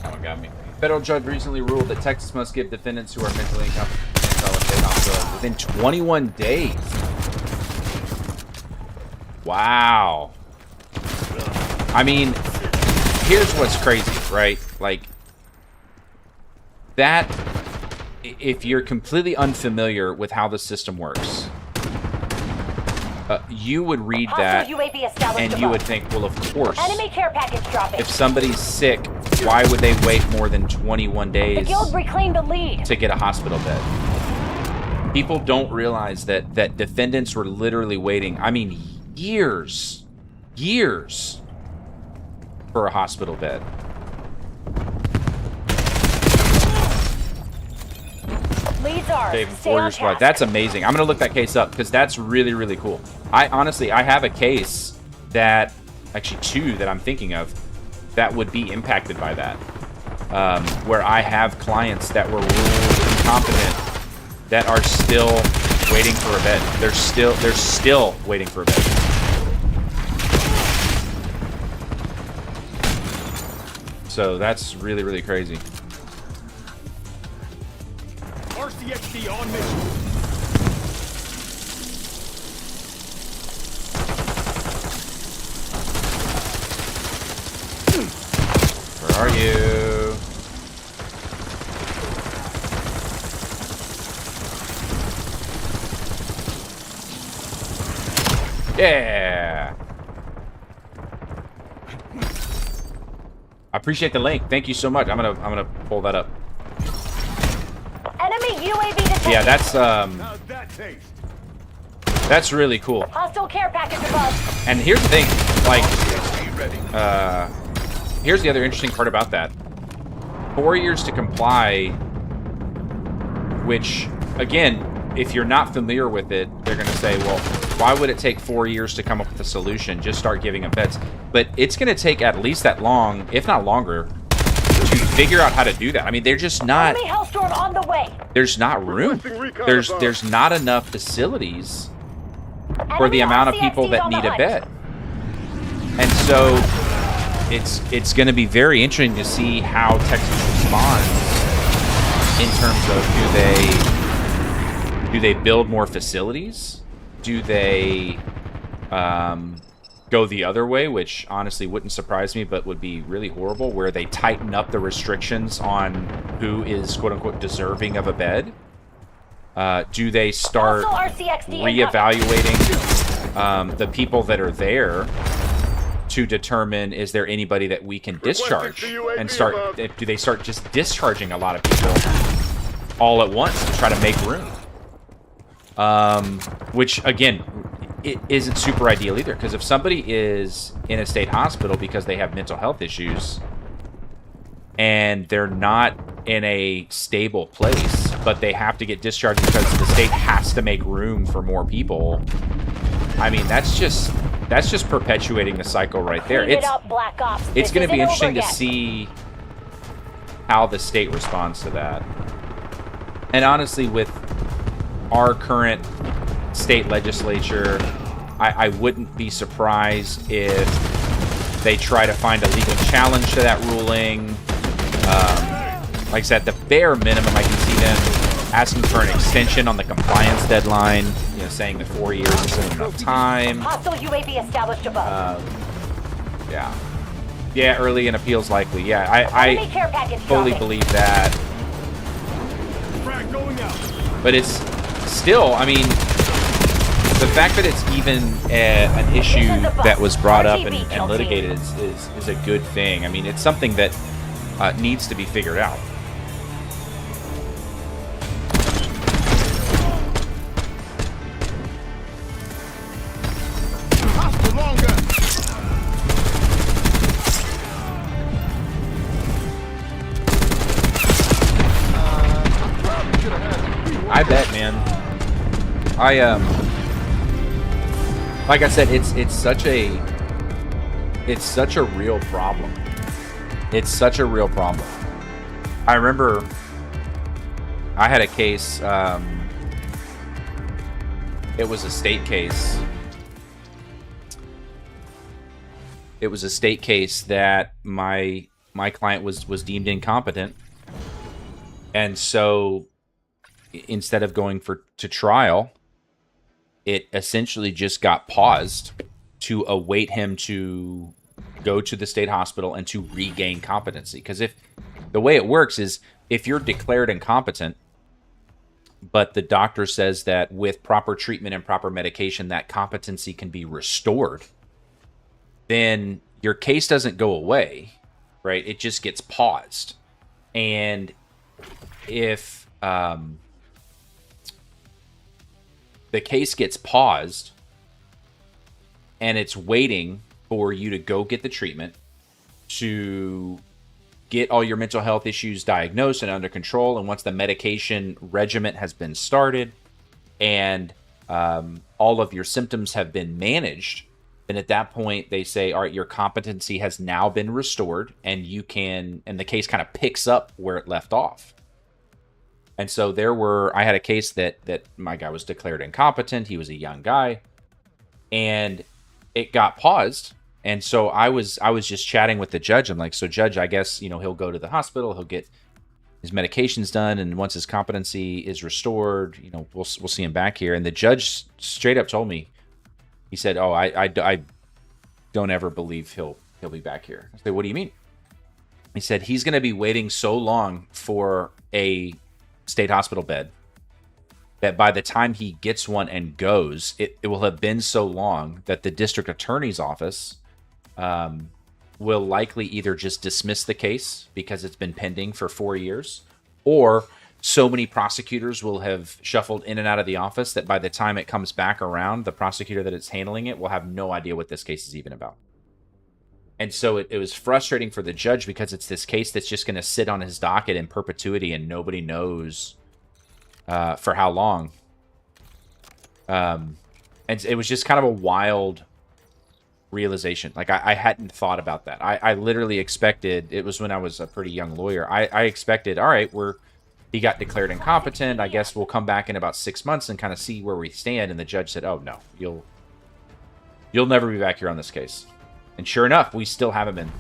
That one got me. Federal judge recently ruled that Texas must give defendants who are mentally incompetent within 21 days. Wow. I mean, here's what's crazy, right? Like, that, if you're completely unfamiliar with how the system works, you would read that and you would think, well, of course, Enemy care package dropping. if somebody's sick, why would they wait more than 21 days The guild reclaimed the lead. to get a hospital bed? People don't realize that defendants were literally waiting, I mean, years for a hospital bed. Leads ours. Dave, Stay Warrior on Squad. task. That's amazing. I'm gonna look that case up because that's really, really cool. I honestly, I have a case that, actually 2 that I'm thinking of, that would be impacted by that. Where I have clients that were ruled incompetent that are still waiting for a bed. They're still waiting for a bed. So that's really, really crazy. RCXD on mission. Where are you? Yeah. I appreciate the link. Thank you so much. I'm gonna pull that up. Enemy UAV detected. Yeah, that's How's that taste? that's really cool. Hostile care package above. And here's the thing, like, CXD ready. here's the other interesting part about that. 4 years to comply, which, again, if you're not familiar with it, they're going to say, well, why would it take 4 years to come up with a solution? Just start giving them beds. But it's going to take at least that long, if not longer, to figure out how to do that. I mean, they're just not... Enemy Hellstorm on the way. There's not room. There's not enough facilities for the amount of people that need a bed. And so it's going to be very interesting to see how Texas responds in terms of do they build more facilities? Do they go the other way, which honestly wouldn't surprise me, but would be really horrible, where they tighten up the restrictions on who is quote-unquote deserving of a bed? Do they start reevaluating the people that are there to determine, is there anybody that we can discharge? And do they start just discharging a lot of people all at once to try to make room? Which, again, it isn't super ideal either, because if somebody is in a state hospital because they have mental health issues and they're not in a stable place, but they have to get discharged because the state has to make room for more people, I mean, that's just perpetuating the cycle right there. It's going to be interesting to see how the state responds to that. And honestly, with our current state legislature, I wouldn't be surprised if they try to find a legal challenge to that ruling. Like I said, the bare minimum, I can see them asking for an extension on the compliance deadline, you know, saying that 4 years isn't enough time. Hostile UAV established above. Yeah, early and appeals likely. Yeah, I fully believe that. But it's still, I mean, the fact that it's even an issue that was brought up and litigated is a good thing. I mean, it's something that needs to be figured out. I bet, man. Like I said, it's such a real problem. It's such a real problem. I remember I had a case. It was a state case. It was a state case that my client was deemed incompetent, and so instead of going to trial, it essentially just got paused to await him to go to the state hospital and to regain competency. Because if the way it works is, if you're declared incompetent, but the doctor says that with proper treatment and proper medication that competency can be restored, then your case doesn't go away, right? It just gets paused. And if the case gets paused and it's waiting for you to go get the treatment, to get all your mental health issues diagnosed and under control, and once the medication regimen has been started and all of your symptoms have been managed, then at that point they say, all right, your competency has now been restored, and you can, and the case kind of picks up where it left off. And so I had a case that my guy was declared incompetent. He was a young guy, and it got paused. And so I was just chatting with the judge. I'm like, so judge, I guess, he'll go to the hospital, he'll get his medications done, and once his competency is restored, we'll see him back here. And the judge straight up told me, he said, oh, I don't ever believe he'll be back here. I said, what do you mean? He said, he's going to be waiting so long for a state hospital bed that by the time he gets one and goes, it will have been so long that the district attorney's office will likely either just dismiss the case because it's been pending for 4 years, or so many prosecutors will have shuffled in and out of the office that by the time it comes back around, the prosecutor that is handling it will have no idea what this case is even about. And so it was frustrating for the judge because it's this case that's just going to sit on his docket in perpetuity and nobody knows for how long. And it was just kind of a wild realization. Like, I hadn't thought about that. I literally expected, it was when I was a pretty young lawyer, I expected, all right, he got declared incompetent. I guess we'll come back in about 6 months and kind of see where we stand. And the judge said, oh, no, you'll never be back here on this case. And sure enough, we still haven't been.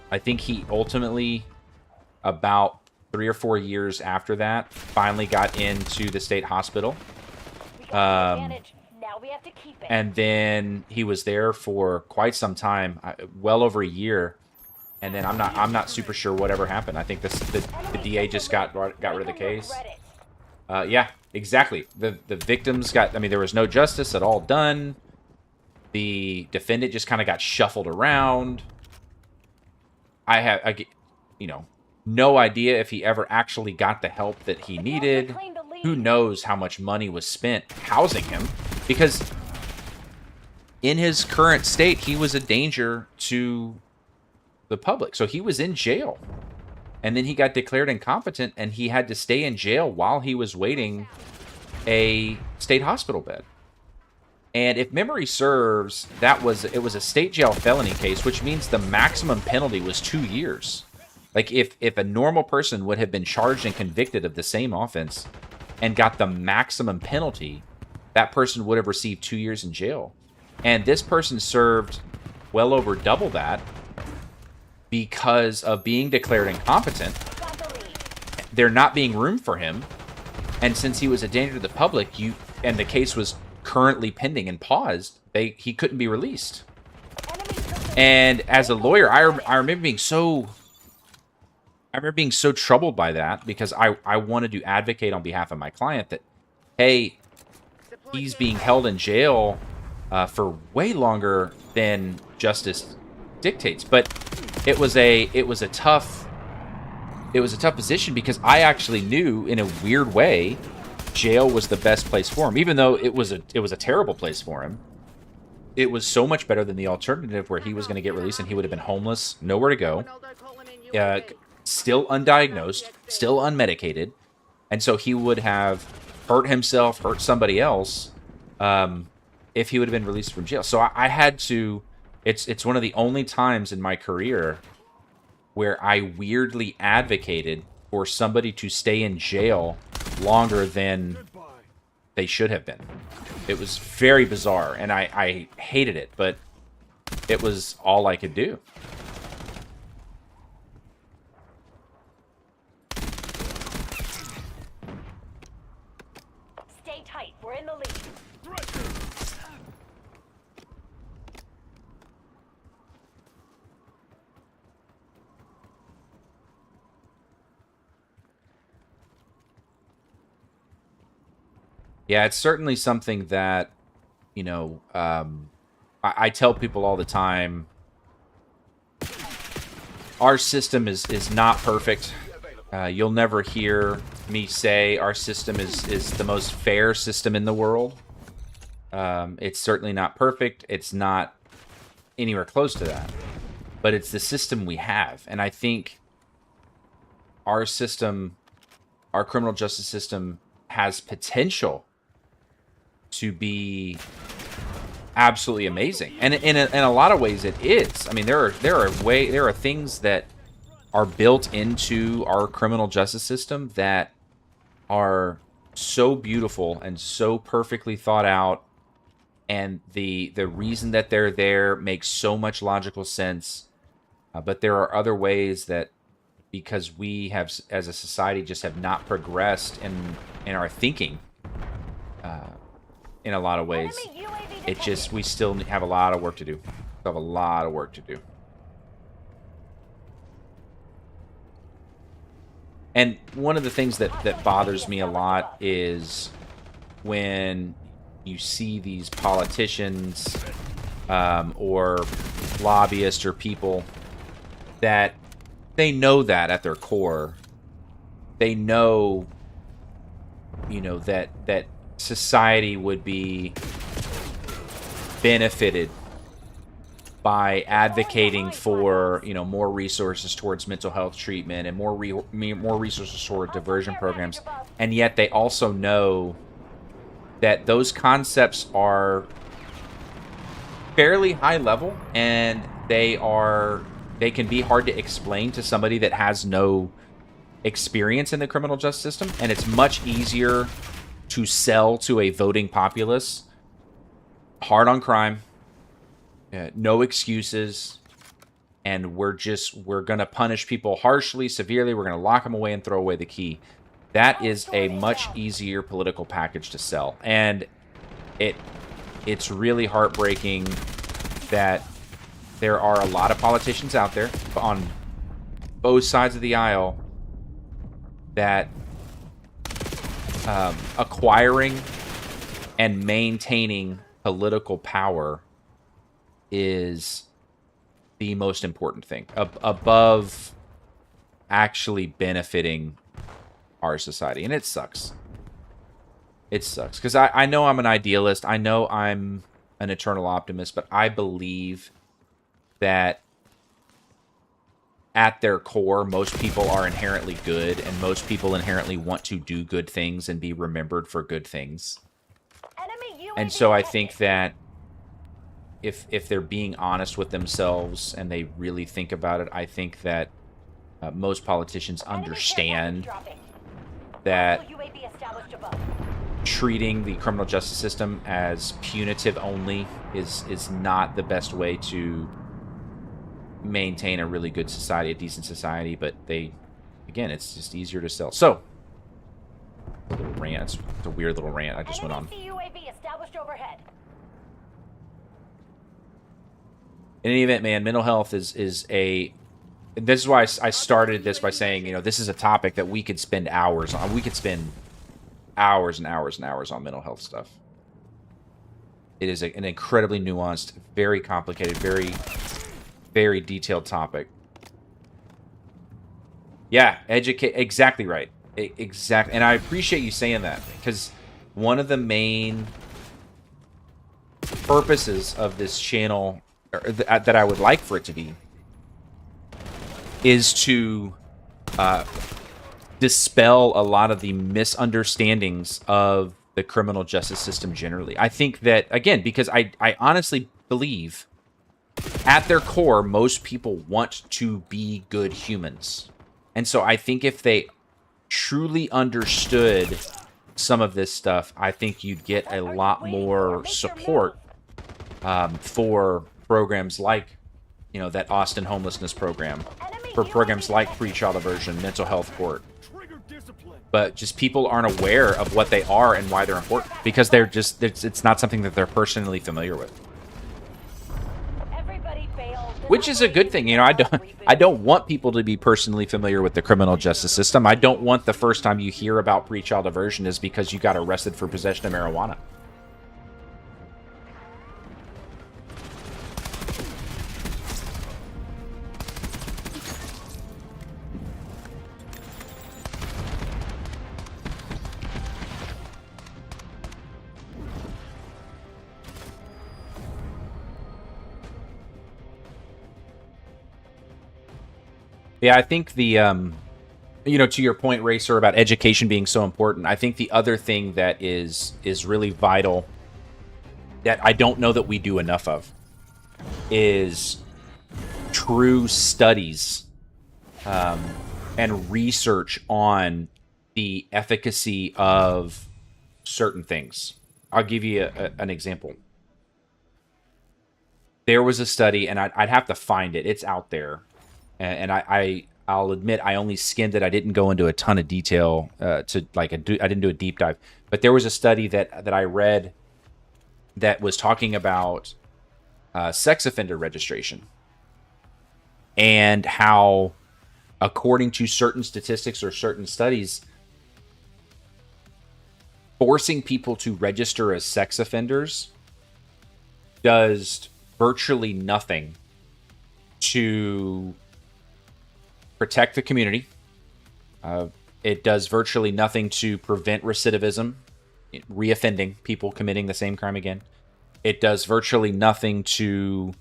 I think he ultimately, about 3 or 4 years after that, finally got into the state hospital. Now we have to keep it. And then he was there for quite some time, well over a year. And then I'm not super sure whatever happened. I think the DA just got rid of the case. Yeah, exactly. The victims got, I mean, there was no justice at all done. The defendant just kind of got shuffled around. I have, no idea if he ever actually got the help that he needed. Who knows how much money was spent housing him? Because in his current state, he was a danger to the public. So he was in jail. And then he got declared incompetent, and he had to stay in jail while he was waiting a state hospital bed. And if memory serves, it was a state jail felony case, which means the maximum penalty was 2 years. Like, if a normal person would have been charged and convicted of the same offense and got the maximum penalty, that person would have received 2 years in jail. And this person served well over double that because of being declared incompetent. There not being room for him. And since he was a danger to the public, and the case was currently pending and paused, he couldn't be released. And as a lawyer, I remember being so troubled by that, because I wanted to advocate on behalf of my client that, hey, he's being held in jail for way longer than justice dictates. But it was a tough position, because I actually knew in a weird way jail was the best place for him, even though it was a terrible place for him. It was so much better than the alternative where he was going to get released and he would have been homeless, nowhere to go, still undiagnosed, still unmedicated, and so he would have hurt himself, hurt somebody else, if he would have been released from jail. So I had to. It's one of the only times in my career where I weirdly advocated for somebody to stay in jail longer than they should have been. It was very bizarre, and I hated it, but it was all I could do. Stay tight. We're in the lead. Yeah, it's certainly something that, I tell people all the time, our system is not perfect. You'll never hear me say our system is the most fair system in the world. It's certainly not perfect. It's not anywhere close to that. But it's the system we have. And I think our system, our criminal justice system, has potential to be absolutely amazing, and in a lot of ways it is. I mean, there are things that are built into our criminal justice system that are so beautiful and so perfectly thought out, and the reason that they're there makes so much logical sense. But there are other ways that, because we have, as a society, just have not progressed in our thinking. In a lot of ways, we still have a lot of work to do. We have a lot of work to do. And one of the things that bothers me a lot is when you see these politicians or lobbyists or people that they know that at their core, they know, you know, that society would be benefited by advocating for, you know, more resources towards mental health treatment and more resources toward diversion programs, and yet they also know that those concepts are fairly high level and they can be hard to explain to somebody that has no experience in the criminal justice system, and it's much easier to sell to a voting populace hard on crime, no excuses, and we're gonna punish people harshly, severely, we're gonna lock them away and throw away the key. That is a much easier political package to sell, and it's really heartbreaking that there are a lot of politicians out there on both sides of the aisle that acquiring and maintaining political power is the most important thing above actually benefiting our society. And it sucks. It sucks because I know I'm an idealist. I know I'm an eternal optimist, but I believe that at their core, most people are inherently good, and most people inherently want to do good things and be remembered for good things. And so I think that if they're being honest with themselves and they really think about it, I think that most politicians understand that treating the criminal justice system as punitive only is not the best way to maintain a really good society, a decent society, but again, it's just easier to sell. So, a little rant. It's a weird little rant I just went on. In any event, man, mental health is a... This is why I started this by saying, you know, this is a topic that we could spend hours on. We could spend hours and hours and hours on mental health stuff. It is an incredibly nuanced, very complicated, very detailed topic. Yeah, exactly right. Exactly. And I appreciate you saying that, because one of the main purposes of this channel, that I would like for it to be, is to dispel a lot of the misunderstandings of the criminal justice system generally. I think that, again, because I honestly believe at their core, most people want to be good humans. And so I think if they truly understood some of this stuff, I think you'd get a lot more support for programs like, you know, that Austin homelessness program, for programs like pre-child diversion, mental health court. But just people aren't aware of what they are and why they're important, because they're just, it's not something that they're personally familiar with. Which is a good thing, you know. I don't want people to be personally familiar with the criminal justice system. I don't want the first time you hear about pre-child diversion is because you got arrested for possession of marijuana. Yeah, I think the, you know, to your point, Racer, about education being so important, I think the other thing that is really vital that I don't know that we do enough of is true studies and research on the efficacy of certain things. I'll give you an example. There was a study, and I'd have to find it. It's out there. And I'll admit I only skimmed it. I didn't go into a ton of detail I didn't do a deep dive. But there was a study that I read that was talking about sex offender registration and how, according to certain statistics or certain studies, forcing people to register as sex offenders does virtually nothing to protect the community. It does virtually nothing to prevent recidivism, reoffending, people committing the same crime again. It does virtually nothing to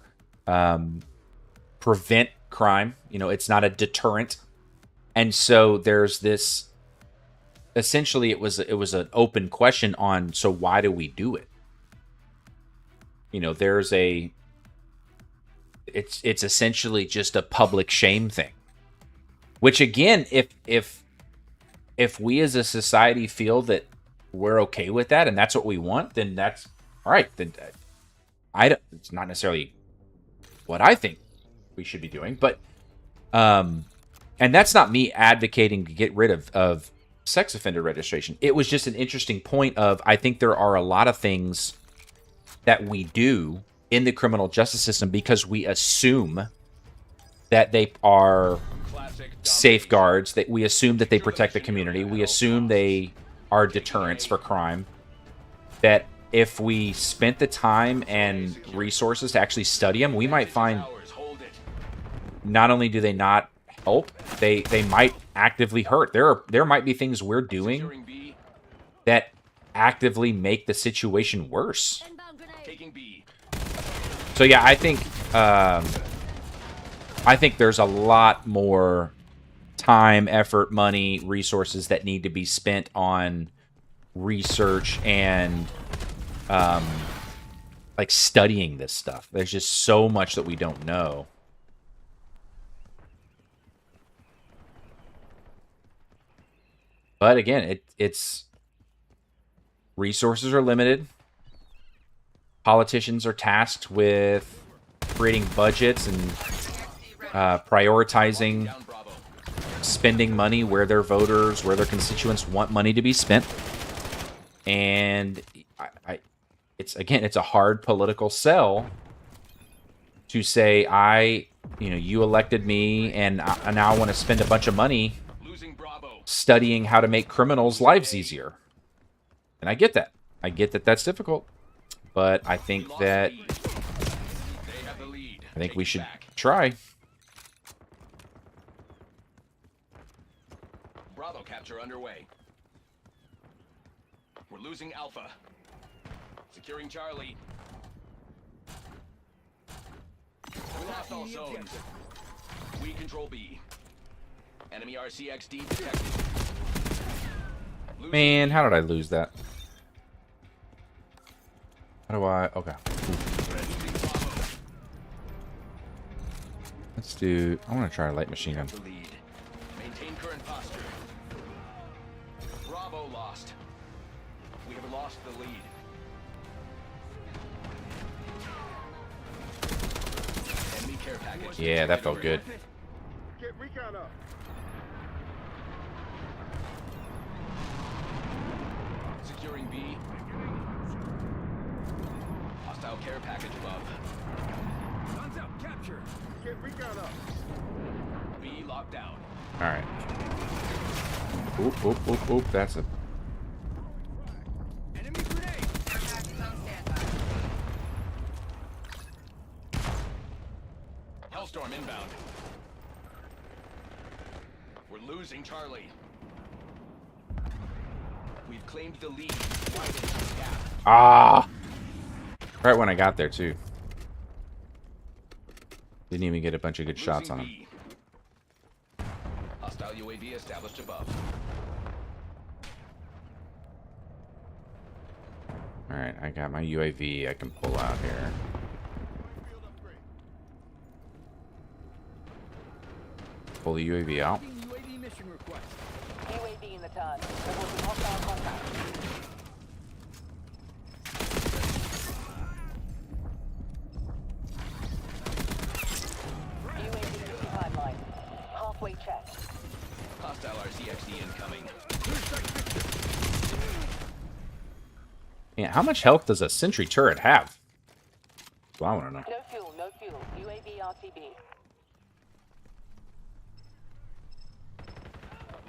prevent crime. You know, it's not a deterrent. And so there's this, essentially it was an open question on, so why do we do it? You know, there's it's essentially just a public shame thing. Which again, if we as a society feel that we're okay with that and that's what we want, then that's all right. Then it's not necessarily what I think we should be doing, but and that's not me advocating to get rid of sex offender registration. It was just an interesting point of, I think there are a lot of things that we do in the criminal justice system because we assume that they are safeguards, that we assume that they protect the community, we assume they are deterrents for crime, that if we spent the time and resources to actually study them, we might find not only do they not help, they might actively hurt. There might be things we're doing that actively make the situation worse. So yeah, I think there's a lot more time, effort, money, resources that need to be spent on research and like studying this stuff. There's just so much that we don't know. But again, it's resources are limited. Politicians are tasked with creating budgets and prioritizing spending money where their voters, where their constituents want money to be spent. And it's a hard political sell to say, you elected me and now I want to spend a bunch of money studying how to make criminals' lives easier. And I get that. I get that that's difficult. But I think we should try. Bravo capture underway. We're losing Alpha. Securing Charlie. We lost all zones. We control B. Enemy RCXD detected. Man, how did I lose that? How do I... Okay. Let's do... I want to try a light machine gun. Maintain current posture. Bravo lost. We have lost the lead. Enemy care package. Yeah, that felt good. Get recon up. Securing B. Hostile care package above. Guns up, capture. Get recon up. B locked down. Alright. Oop, oop, oop, oop. That's a... Enemy grenade. Hellstorm inbound. We're losing Charlie. We've claimed the lead. Widening the gap. Ah! Right when I got there, too. Didn't even get a bunch of good shots on him. B. Hostile UAV established above. Alright, I got my UAV I can pull out here. Pull the UAV out. UAV mission request. UAV in the turn. Reporting hostile contact. UAV timeline. Halfway checked. Hostile RCXD incoming. Yeah, how much health does a sentry turret have? Well, I want to know. No fuel, no fuel. UAV RTB.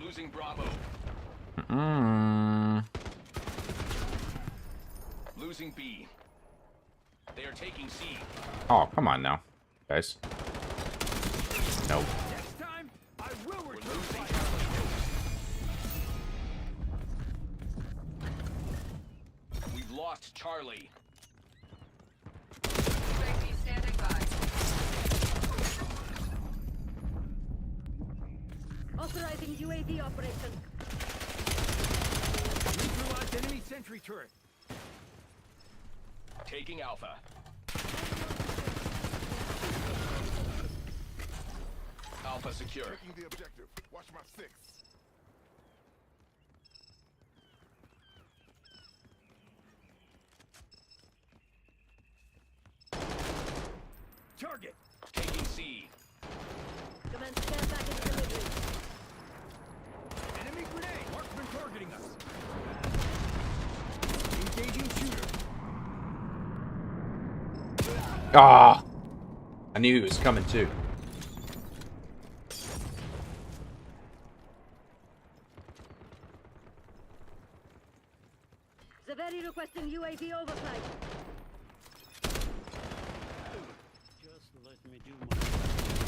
Losing Bravo. Losing B. They are taking C. Oh, come on now, guys. Nope. Next time, I will We're return losing fire. Charlie. We've lost Charlie. UAV standing by. Authorizing UAV operation. Neutralized enemy sentry turret. Taking Alpha. Alpha secure. Taking the objective. Watch my six. Target. Taking C. Commence care package delivery. Enemy grenade. Marksman targeting us. Engaging shooter. Ah! I knew he was coming too. Zaveri requesting UAV overflight.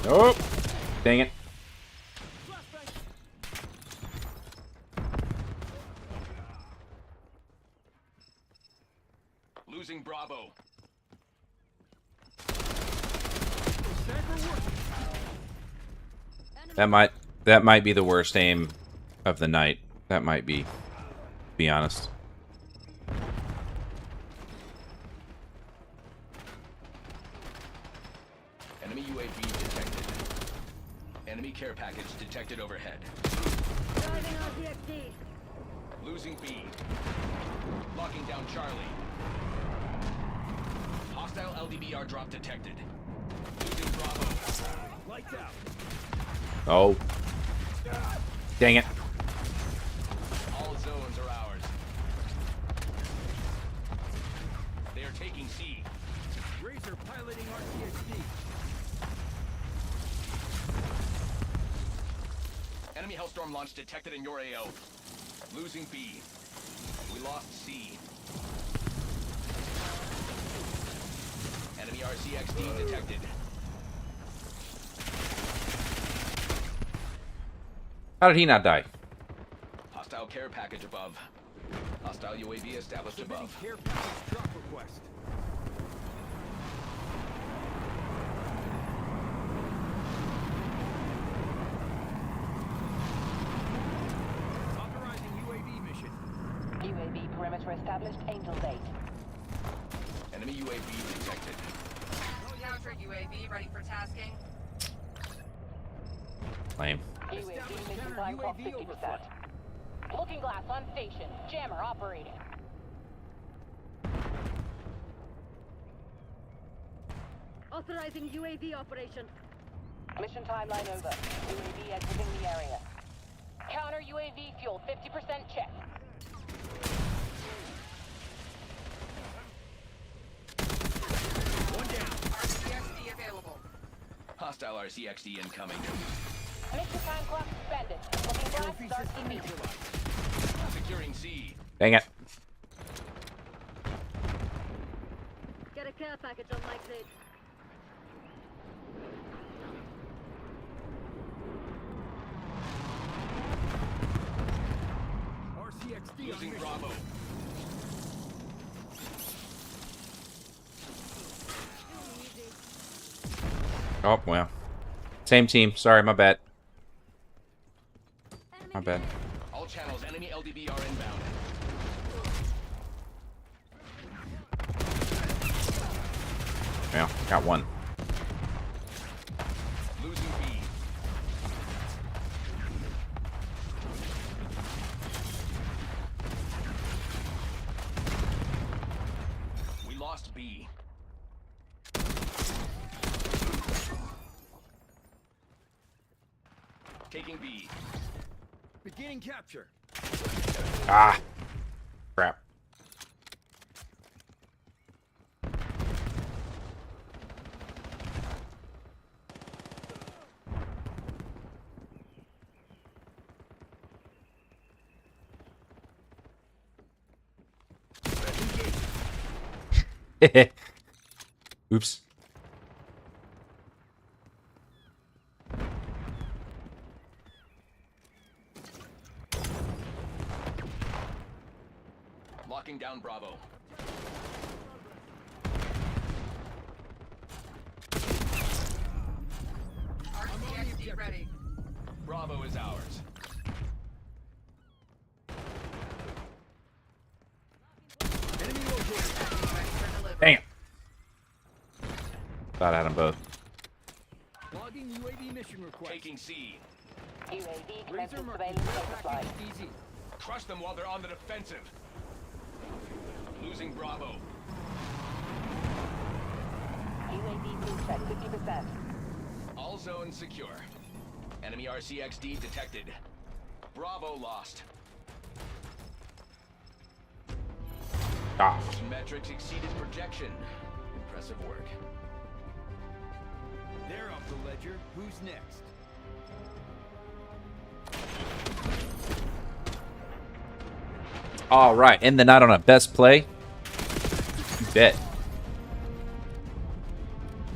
Nope. Dang it. Losing Bravo. That might be the worst aim of the night. That might be. Be honest. Enemy UAV detected. Enemy care package detected overhead. Driving RCXD. Losing B. Locking down Charlie. Hostile LDBR drop detected. Losing Bravo. Lights out. Oh. Dang it. All zones are ours. They are taking C. Razor piloting RTXD. Enemy Hellstorm launch detected in your AO. Losing B. We lost C. Enemy RCXD detected. How did he not die? Hostile care package above. Hostile UAV established Submitting above. care package drop request. Authorizing UAV mission. UAV perimeter established. Angels 8. Enemy UAV detected. Counter UAV ready for tasking. Lame. UAV mission time clock 50%. Looking glass on station. Jammer operating. Authorizing UAV operation. Mission timeline over. UAV exiting the area. Counter UAV fuel 50% check. One down. RCXD available. Hostile RCXD incoming. Mission time clock suspended. Looking glass starts immediately. Securing C. Dang it. Get a care package on my crate. RCXD on Losing mission. Bravo. Oh, well. Same team. Sorry, my bad. My bad. All channels, enemy LDBR inbound. Well, got one. Losing B. We lost B. Taking B. Beginning capture. Ah. Crap. Oops. Locking down Bravo. RCXD ready. Bravo is ours. Enemy located. Ready for delivery. Damn. Thought I had them both. Logging UAV mission request. Taking C. UAV Razor commences mark. surveillance Care overflight. package easy. Crush them while they're on the defensive. Losing Bravo. UAV blue check 50%. All zones secure. Enemy RCXD detected. Bravo lost. Ah. Metrics exceeded projection. Impressive work. They're off the ledger. Who's next? All right. End the night on a best play. You bet.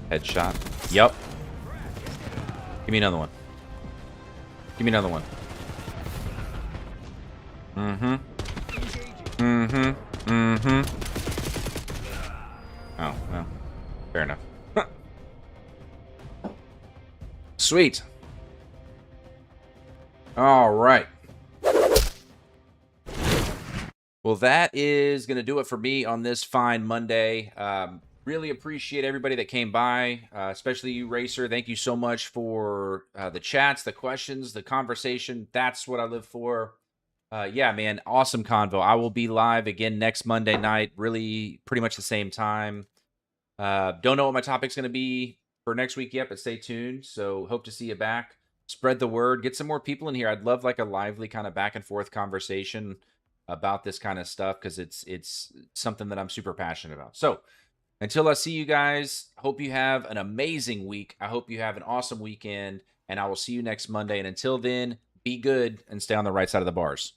Headshot. Yup. Give me another one. Give me another one. Mm-hmm. Mm-hmm. Mm-hmm. Oh, well. Fair enough. Sweet. All right. Well, that is going to do it for me on this fine Monday. Really appreciate everybody that came by, especially you, Racer. Thank you so much for the chats, the questions, the conversation. That's what I live for. Yeah, man, awesome convo. I will be live again next Monday night, really pretty much the same time. Don't know what my topic's going to be for next week yet, but stay tuned. So hope to see you back. Spread the word. Get some more people in here. I'd love like a lively kind of back and forth conversation about this kind of stuff because it's something that I'm super passionate about. So until I see you guys, hope you have an amazing week. I hope you have an awesome weekend, and I will see you next Monday. And until then, be good and stay on the right side of the bars.